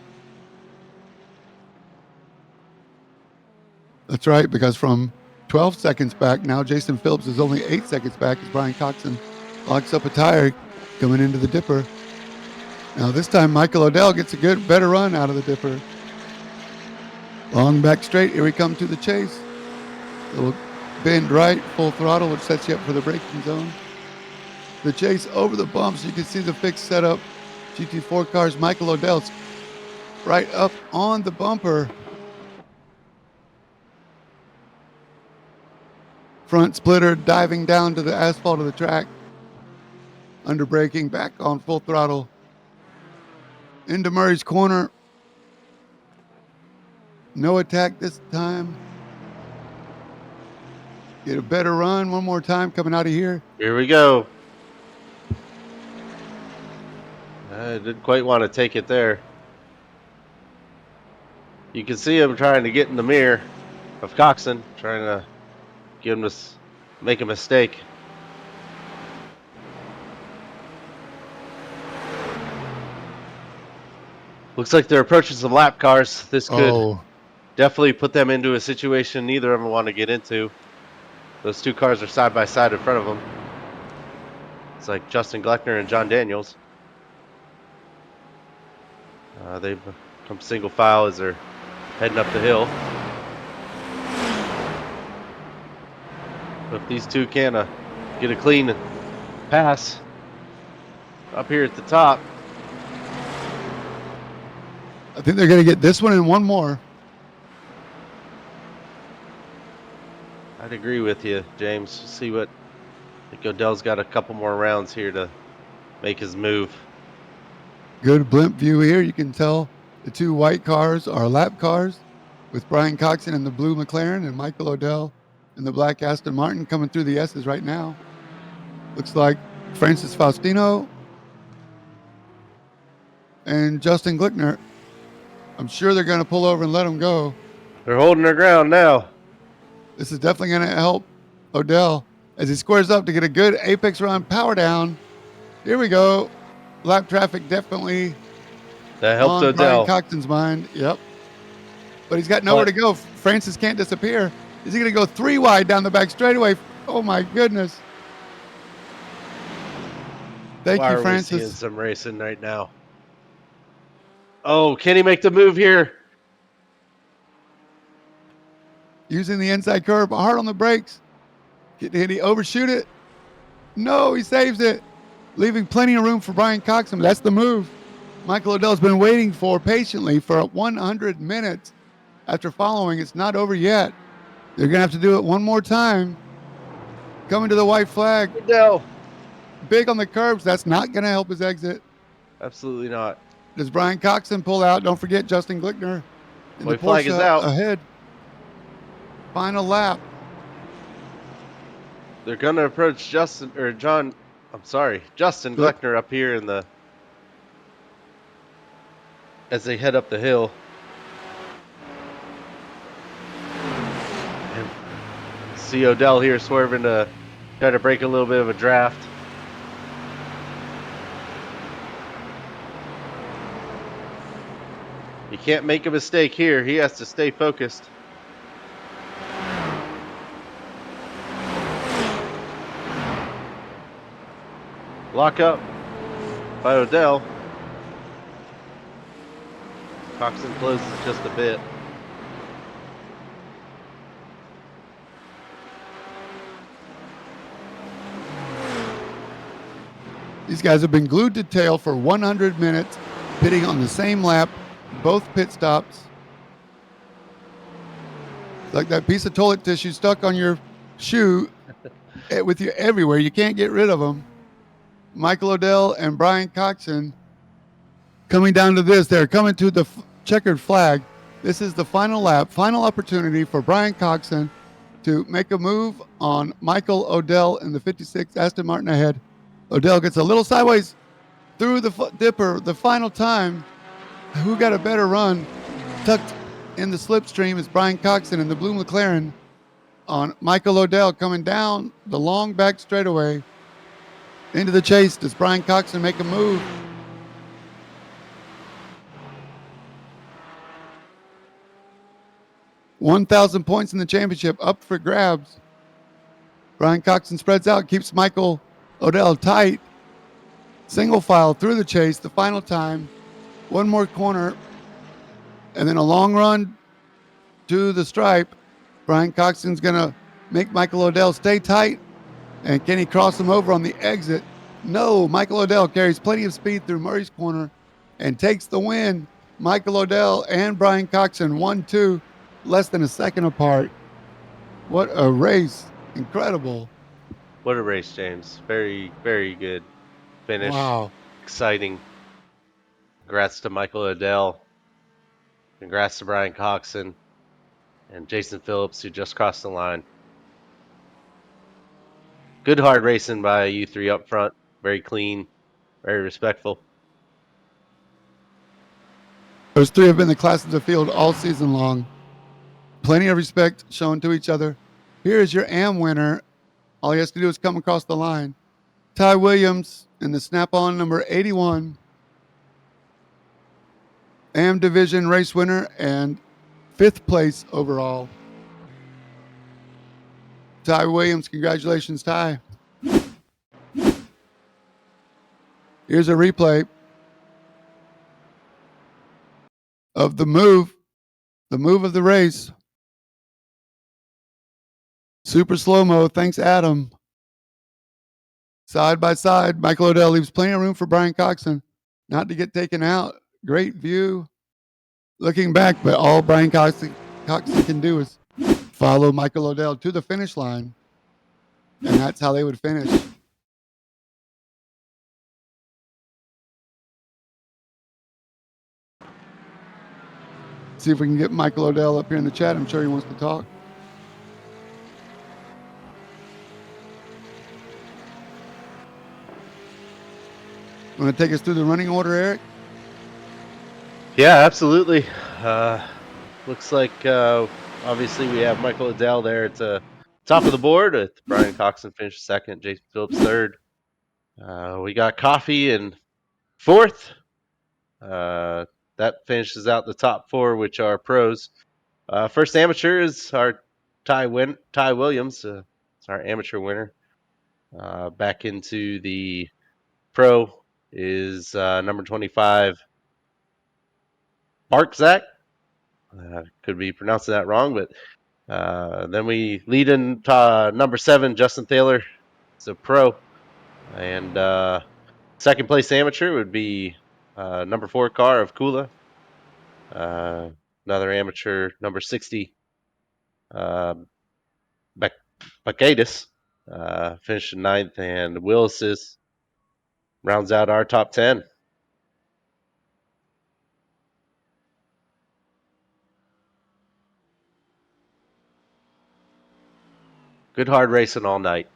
That's right, because from 12 seconds back, now Jason Phillips is only 8 seconds back as Brian Coxon locks up a tire coming into the dipper. Now this time Michael Odell gets a better run out of the dipper. Long back straight, here we come to the chase. Little bend right, full throttle, which sets you up for the braking zone. The chase over the bumps, you can see the fixed setup. GT4 cars, Michael Odell's right up on the bumper. Front splitter diving down to the asphalt of the track. Under braking, back on full throttle. Into Murray's corner. No attack this time. Get a better run one more time coming out of here. Here we go. I didn't quite want to take it there. You can see him trying to get in the mirror of Coxon, trying to get him to make a mistake. Looks like they're approaching some lap cars. This could definitely put them into a situation neither of them want to get into. Those two cars are side by side in front of them. It's like Justin Gleckner and John Daniels. They've come single file as they're heading up the hill. If these two can get a clean pass up here at the top. I think they're going to get this one and one more. I'd agree with you, James. See what I think Odell's got a couple more rounds here to make his move. Good blimp view here. You can tell the two white cars are lap cars with Brian Coxon in the blue McLaren and Michael Odell in the black Aston Martin coming through the S's right now. Looks like Francis Faustino and Justin Gleckner. I'm sure they're going to pull over and let him go. They're holding their ground now. This is definitely going to help Odell as he squares up to get a good apex run, power down. Here we go. Lap traffic definitely that helps on Odell. Brian Coxon's mind. Yep. But he's got nowhere to go. Francis can't disappear. Is he going to go 3 wide down the back straightaway? Oh, my goodness. Thank you, Francis. We're seeing some racing right now. Oh, can he make the move here? Using the inside curve, hard on the brakes. Did he overshoot it? No, he saves it. Leaving plenty of room for Brian Coxon. That's the move Michael Odell's been waiting for patiently for 100 minutes after following. It's not over yet. They're going to have to do it one more time. Coming to the white flag. Odell. big on the curbs. That's not going to help his exit. Absolutely not. Does Brian Coxon pull out? Don't forget Justin Glickner in the White flag is Porsche out. ahead. Final lap. They're gonna approach Justin or John. I'm sorry, Justin Glick. Gleckner up here in the as they head up the hill. And see Odell here swerving to try to break a little bit of a draft. He can't make a mistake here. He has to stay focused. Lock up by Odell. Coxon closes just a bit. These guys have been glued to tail for 100 minutes, pitting on the same lap, both pit stops. Like that piece of toilet tissue stuck on your shoe with you everywhere. You can't get rid of them. Michael Odell and Brian Coxon coming down to this. They're coming to the checkered flag. This is the final lap, final opportunity for Brian Coxon to make a move on Michael Odell in the 56 Aston Martin ahead. Odell gets a little sideways through the dipper the final time. Who got a better run? Tucked in the slipstream is Brian Coxon in the blue McLaren on Michael Odell coming down the long back straightaway into the chase. Does Brian Coxon make a move? $1,000 points in the championship up for grabs. Brian Coxon spreads out, keeps Michael Odell tight. Single file through the chase the final time. One more corner, and then a long run to the stripe. Brian Coxon's going to make Michael Odell stay tight. And can he cross him over on the exit? No, Michael Odell carries plenty of speed through Murray's corner and takes the win. Michael Odell and Brian Coxon 1-2, less than a second apart. What a race. Incredible. What a race, James. Very, very good finish. Wow. Exciting. Congrats to Michael Odell. Congrats to Brian Coxon and Jason Phillips, who just crossed the line. Good hard racing by you three up front. Very clean, very respectful. Those three have been the class of the field all season long. Plenty of respect shown to each other. Here is your AM winner. All he has to do is come across the line. Ty Williams in the snap-on number 81. AM division race winner and 5th place overall. Ty Williams, congratulations, Ty. Here's a replay of the move of the race. Super slow-mo. Thanks, Adam. Side by side, Michael Odell leaves plenty of room for Brian Coxon not to get taken out. Great view. Looking back, but all Brian Coxon can do is follow Michael Odell to the finish line. And that's how they would finish. See if we can get Michael Odell up here in the chat. I'm sure he wants to talk. Want to take us through the running order, Eric? Yeah, absolutely. Looks like obviously we have Michael Odell there at the top of the board with Brian Coxon finished second, Jason Phillips third. We got Coffee in fourth. That finishes out the top four, which are pros. First amateur is our Ty Williams. It's our amateur winner. Back into the pro is number 25, Mark Zach. Could be pronouncing that wrong, but then we lead in number 7, Justin Taylor. It's a pro. And second place amateur would be number 4 car of Kula. Another amateur, number 60, Bacadis, finished in 9th, and Willis's rounds out our top 10. Good hard racing all night.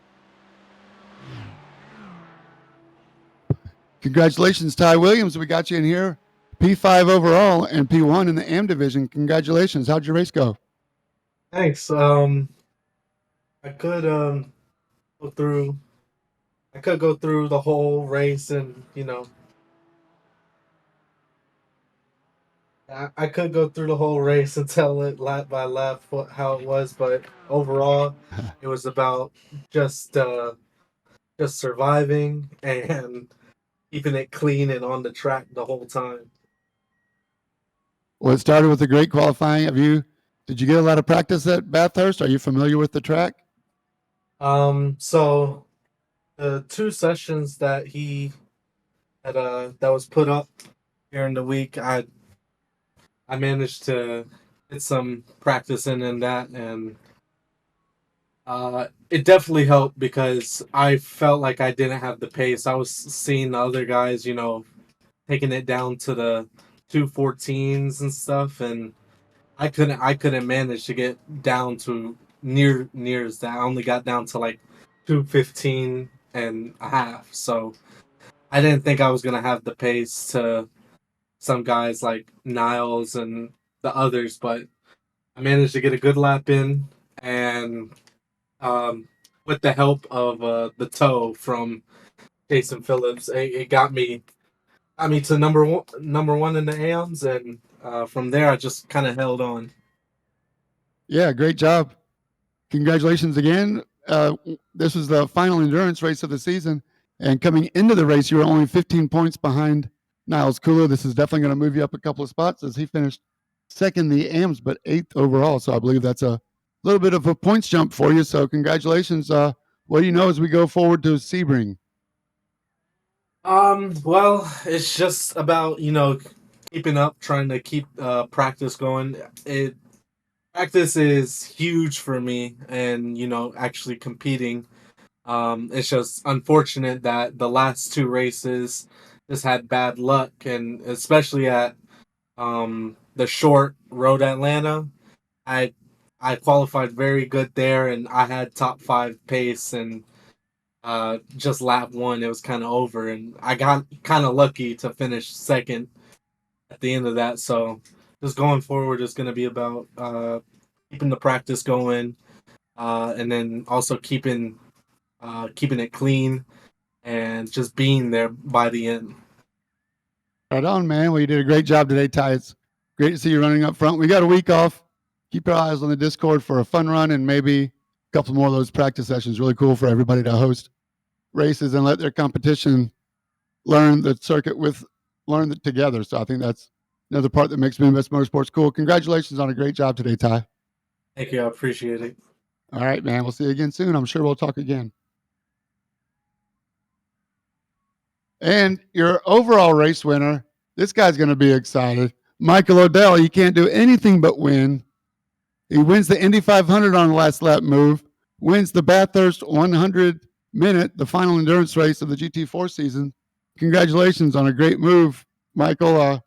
Congratulations, Ty Williams. We got you in here. P5 overall and P1 in the AM division. Congratulations. How'd your race go? Thanks. I could go through. I could go through the whole race, and I could go through the whole race and tell it lap by lap how it was. But overall, it was about just uh, just surviving and keeping it clean and on the track the whole time. Well, it started with a great qualifying. Did you get a lot of practice at Bathurst? Are you familiar with the track? So the two sessions that he had that was put up during the week, I managed to get some practice in that, and it definitely helped because I felt like I didn't have the pace. I was seeing the other guys, taking it down to the 214s and stuff, and I couldn't manage to get down to near as that. I only got down to like 215 and a half. So I didn't think I was gonna have the pace to some guys like Niles and the others, but I managed to get a good lap in, and with the help of the toe from Jason Phillips, it got me to number one in the AMs, and from there I just kind of held on. Yeah, great job. Congratulations again. This was the final endurance race of the season. And coming into the race, you were only 15 points behind Niles Kula. This is definitely going to move you up a couple of spots as he finished second in the AMs, but eighth overall. So I believe that's a little bit of a points jump for you. So congratulations. What do you know as we go forward to Sebring? Well, it's just about keeping up, trying to keep practice going. It Practice is huge for me, and actually competing. It's just unfortunate that the last two races just had bad luck, and especially at the short road Atlanta, I I qualified very good there, and I had top five pace, and just lap one, it was kind of over, and I got kind of lucky to finish second at the end of that. So just going forward is going to be about keeping the practice going, and then also keeping it clean and just being there by the end. Right on, man. Well, you did a great job today, Ty. It's great to see you running up front. We got a week off. Keep your eyes on the Discord for a fun run and maybe a couple more of those practice sessions. Really cool for everybody to host races and let their competition learn the circuit learn it together. So I think that's another part that makes Midwest Motorsports cool. Congratulations on a great job today, Ty. Thank you. I appreciate it. All right, man. We'll see you again soon. I'm sure we'll talk again. And your overall race winner, this guy's going to be excited. Michael Odell, he can't do anything but win. He wins the Indy 500 on the last lap move, wins the Bathurst 100 minute, the final endurance race of the GT4 season. Congratulations on a great move, Michael.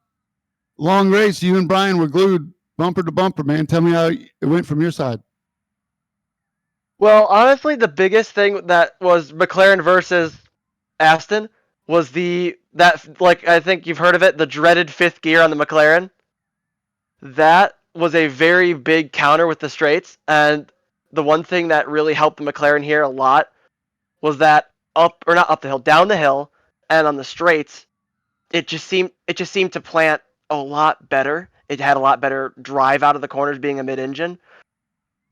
Long race. You and Brian were glued bumper to bumper, man. Tell me how it went from your side. Well, honestly, the biggest thing that was McLaren versus Aston was I think you've heard of it, the dreaded fifth gear on the McLaren. That was a very big counter with the straights, and the one thing that really helped the McLaren here a lot was that not up the hill, down the hill, and on the straights, it just seemed to plant a lot better. It had a lot better drive out of the corners being a mid-engine.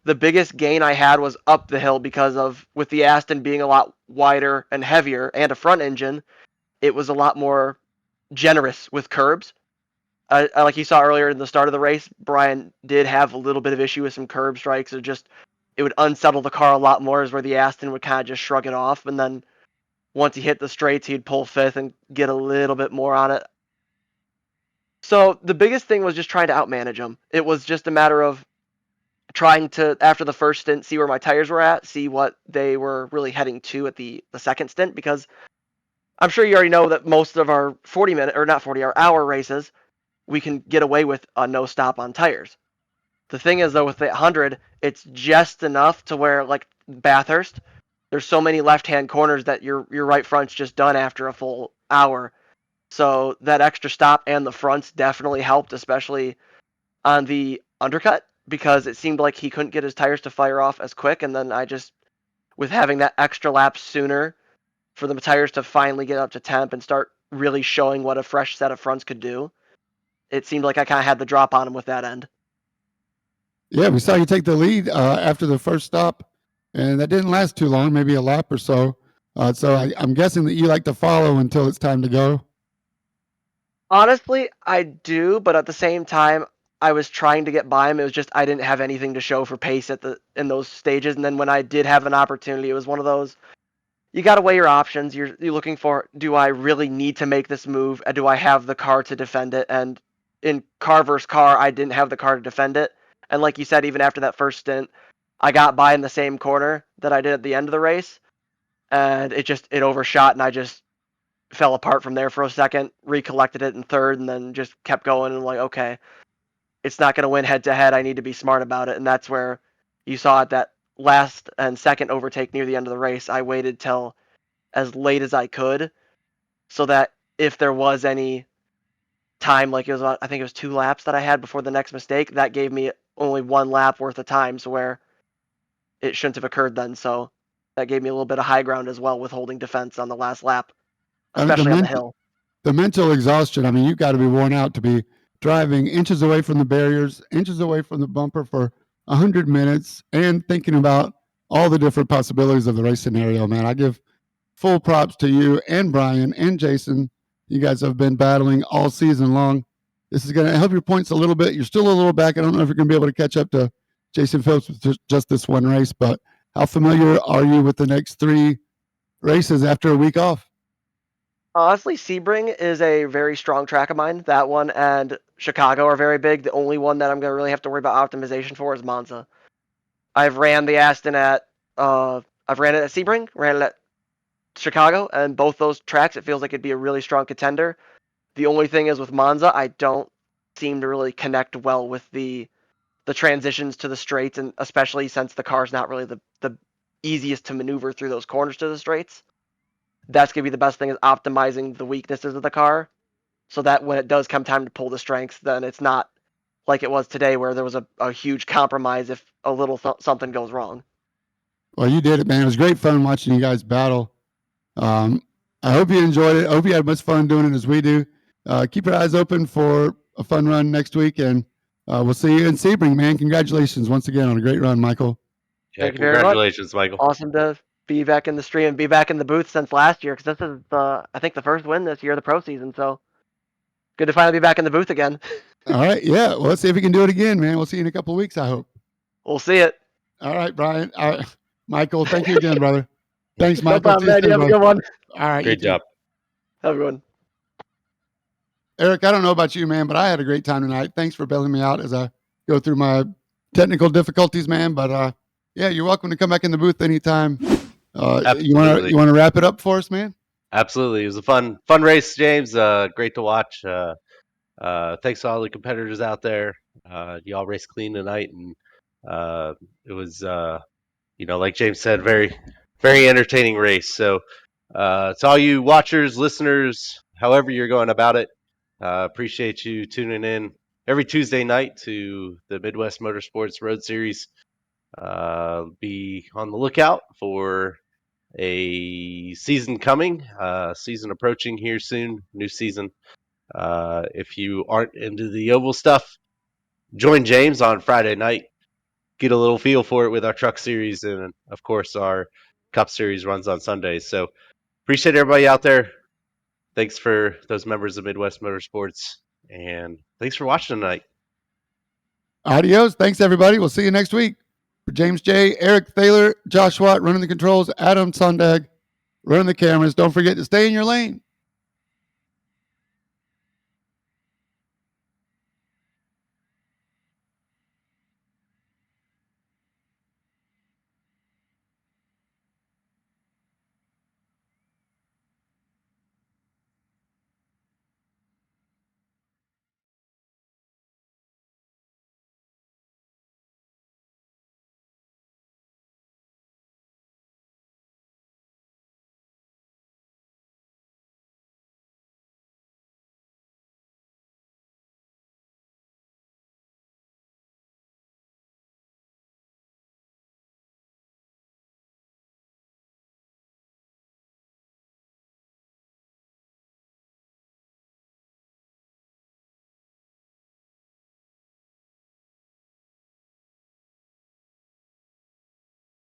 The biggest gain I had was up the hill because of with the Aston being a lot wider and heavier and a front engine, it was a lot more generous with curbs. Like you saw earlier in the start of the race, Brian did have a little bit of issue with some curb strikes. It would unsettle the car a lot more, is where the Aston would kind of just shrug it off, and then once he hit the straights, he'd pull fifth and get a little bit more on it. So the biggest thing was just trying to outmanage him. It was just a matter of trying to, after the first stint, see where my tires were at, see what they were really heading to at the second stint, because I'm sure you already know that most of our 40-minute, or not 40, our hour races, we can get away with a no stop on tires. The thing is, though, with the 100, it's just enough to where, like Bathurst, there's so many left-hand corners that your right front's just done after a full hour. So that extra stop and the fronts definitely helped, especially on the undercut, because it seemed like he couldn't get his tires to fire off as quick. And then with having that extra lap sooner for the tires to finally get up to temp and start really showing what a fresh set of fronts could do, it seemed like I kind of had the drop on him with that end. Yeah, we saw you take the lead after the first stop, and that didn't last too long, maybe a lap or so. I'm guessing that you like to follow until it's time to go. Honestly, I do, but at the same time, I was trying to get by him. It was just I didn't have anything to show for pace in those stages. And then when I did have an opportunity, it was one of those. You got to weigh your options. You're looking for, do I really need to make this move? Do I have the car to defend it? And in car versus car, I didn't have the car to defend it. And like you said, even after that first stint, I got by in the same corner that I did at the end of the race, and it overshot, and I just fell apart from there for a second, recollected it in third, and then just kept going. And like, okay, it's not going to win head to head. I need to be smart about it. And that's where you saw at that last and second overtake near the end of the race, I waited till as late as I could so that if there was any time, like it was I think it was 2 laps that I had before the next mistake, that gave me only 1 lap worth of time, so where it shouldn't have occurred then. So that gave me a little bit of high ground as well with holding defense on the last lap, I mean, especially on the hill. The mental exhaustion, I mean, you've got to be worn out to be driving inches away from the barriers, inches away from the bumper for 100 minutes and thinking about all the different possibilities of the race scenario, man. I give full props to you and Brian and Jason. You guys have been battling all season long. This is going to help your points a little bit. You're still a little back. I don't know if you're going to be able to catch up to Jason Phillips with just this one race, but how familiar are you with the next 3 races after a week off? Honestly, Sebring is a very strong track of mine. That one and Chicago are very big. The only one that I'm going to really have to worry about optimization for is Monza. I've ran the Aston I've ran it at Sebring, ran it at Chicago, and both those tracks, it feels like it'd be a really strong contender. The only thing is with Monza, I don't seem to really connect well with the transitions to the straights, and especially since the car's not really the easiest to maneuver through those corners to the straights. That's going to be the best thing, is optimizing the weaknesses of the car so that when it does come time to pull the strengths, then it's not like it was today where there was a huge compromise if a little something goes wrong. Well, you did it, man. It was great fun watching you guys battle. I hope you enjoyed it. I hope you had much fun doing it as we do. Keep your eyes open for a fun run next week, and we'll see you in Sebring, man. Congratulations once again on a great run, Michael. Yeah, Thank you very much. congratulations, Michael. Awesome to be back in the stream and be back in the booth since last year, because this is I think the first win this year of the pro season. So good to finally be back in the booth again. All right, yeah. Well, let's see if we can do it again, man. We'll see you in a couple of weeks, I hope. We'll see it. All right, Brian. Michael, thank you again, brother. Thanks, Michael. No problem, man. You have a good one. All right. Great job. Have a good one. Eric, I don't know about you, man, but I had a great time tonight. Thanks for bailing me out as I go through my technical difficulties, man. But yeah, you're welcome to come back in the booth anytime. You want to wrap it up for us, man? Absolutely. It was a fun race, James. Great to watch. Thanks to all the competitors out there. Y'all raced clean tonight, and it was, like James said, very, very entertaining race. So to all you watchers, listeners, however you're going about it, appreciate you tuning in every Tuesday night to the Midwest Motorsports Road Series. Be on the lookout for a season coming, season approaching here soon, new season. If you aren't into the oval stuff, join James on Friday night. Get a little feel for it with our truck series, and of course our Cup series runs on Sundays. So appreciate everybody out there. Thanks for those members of Midwest Motorsports, and thanks for watching tonight. Adios. Thanks, everybody. We'll see you next week. For James J., Eric Thaler, Josh Watt running the controls, Adam Sondag running the cameras. Don't forget to stay in your lane.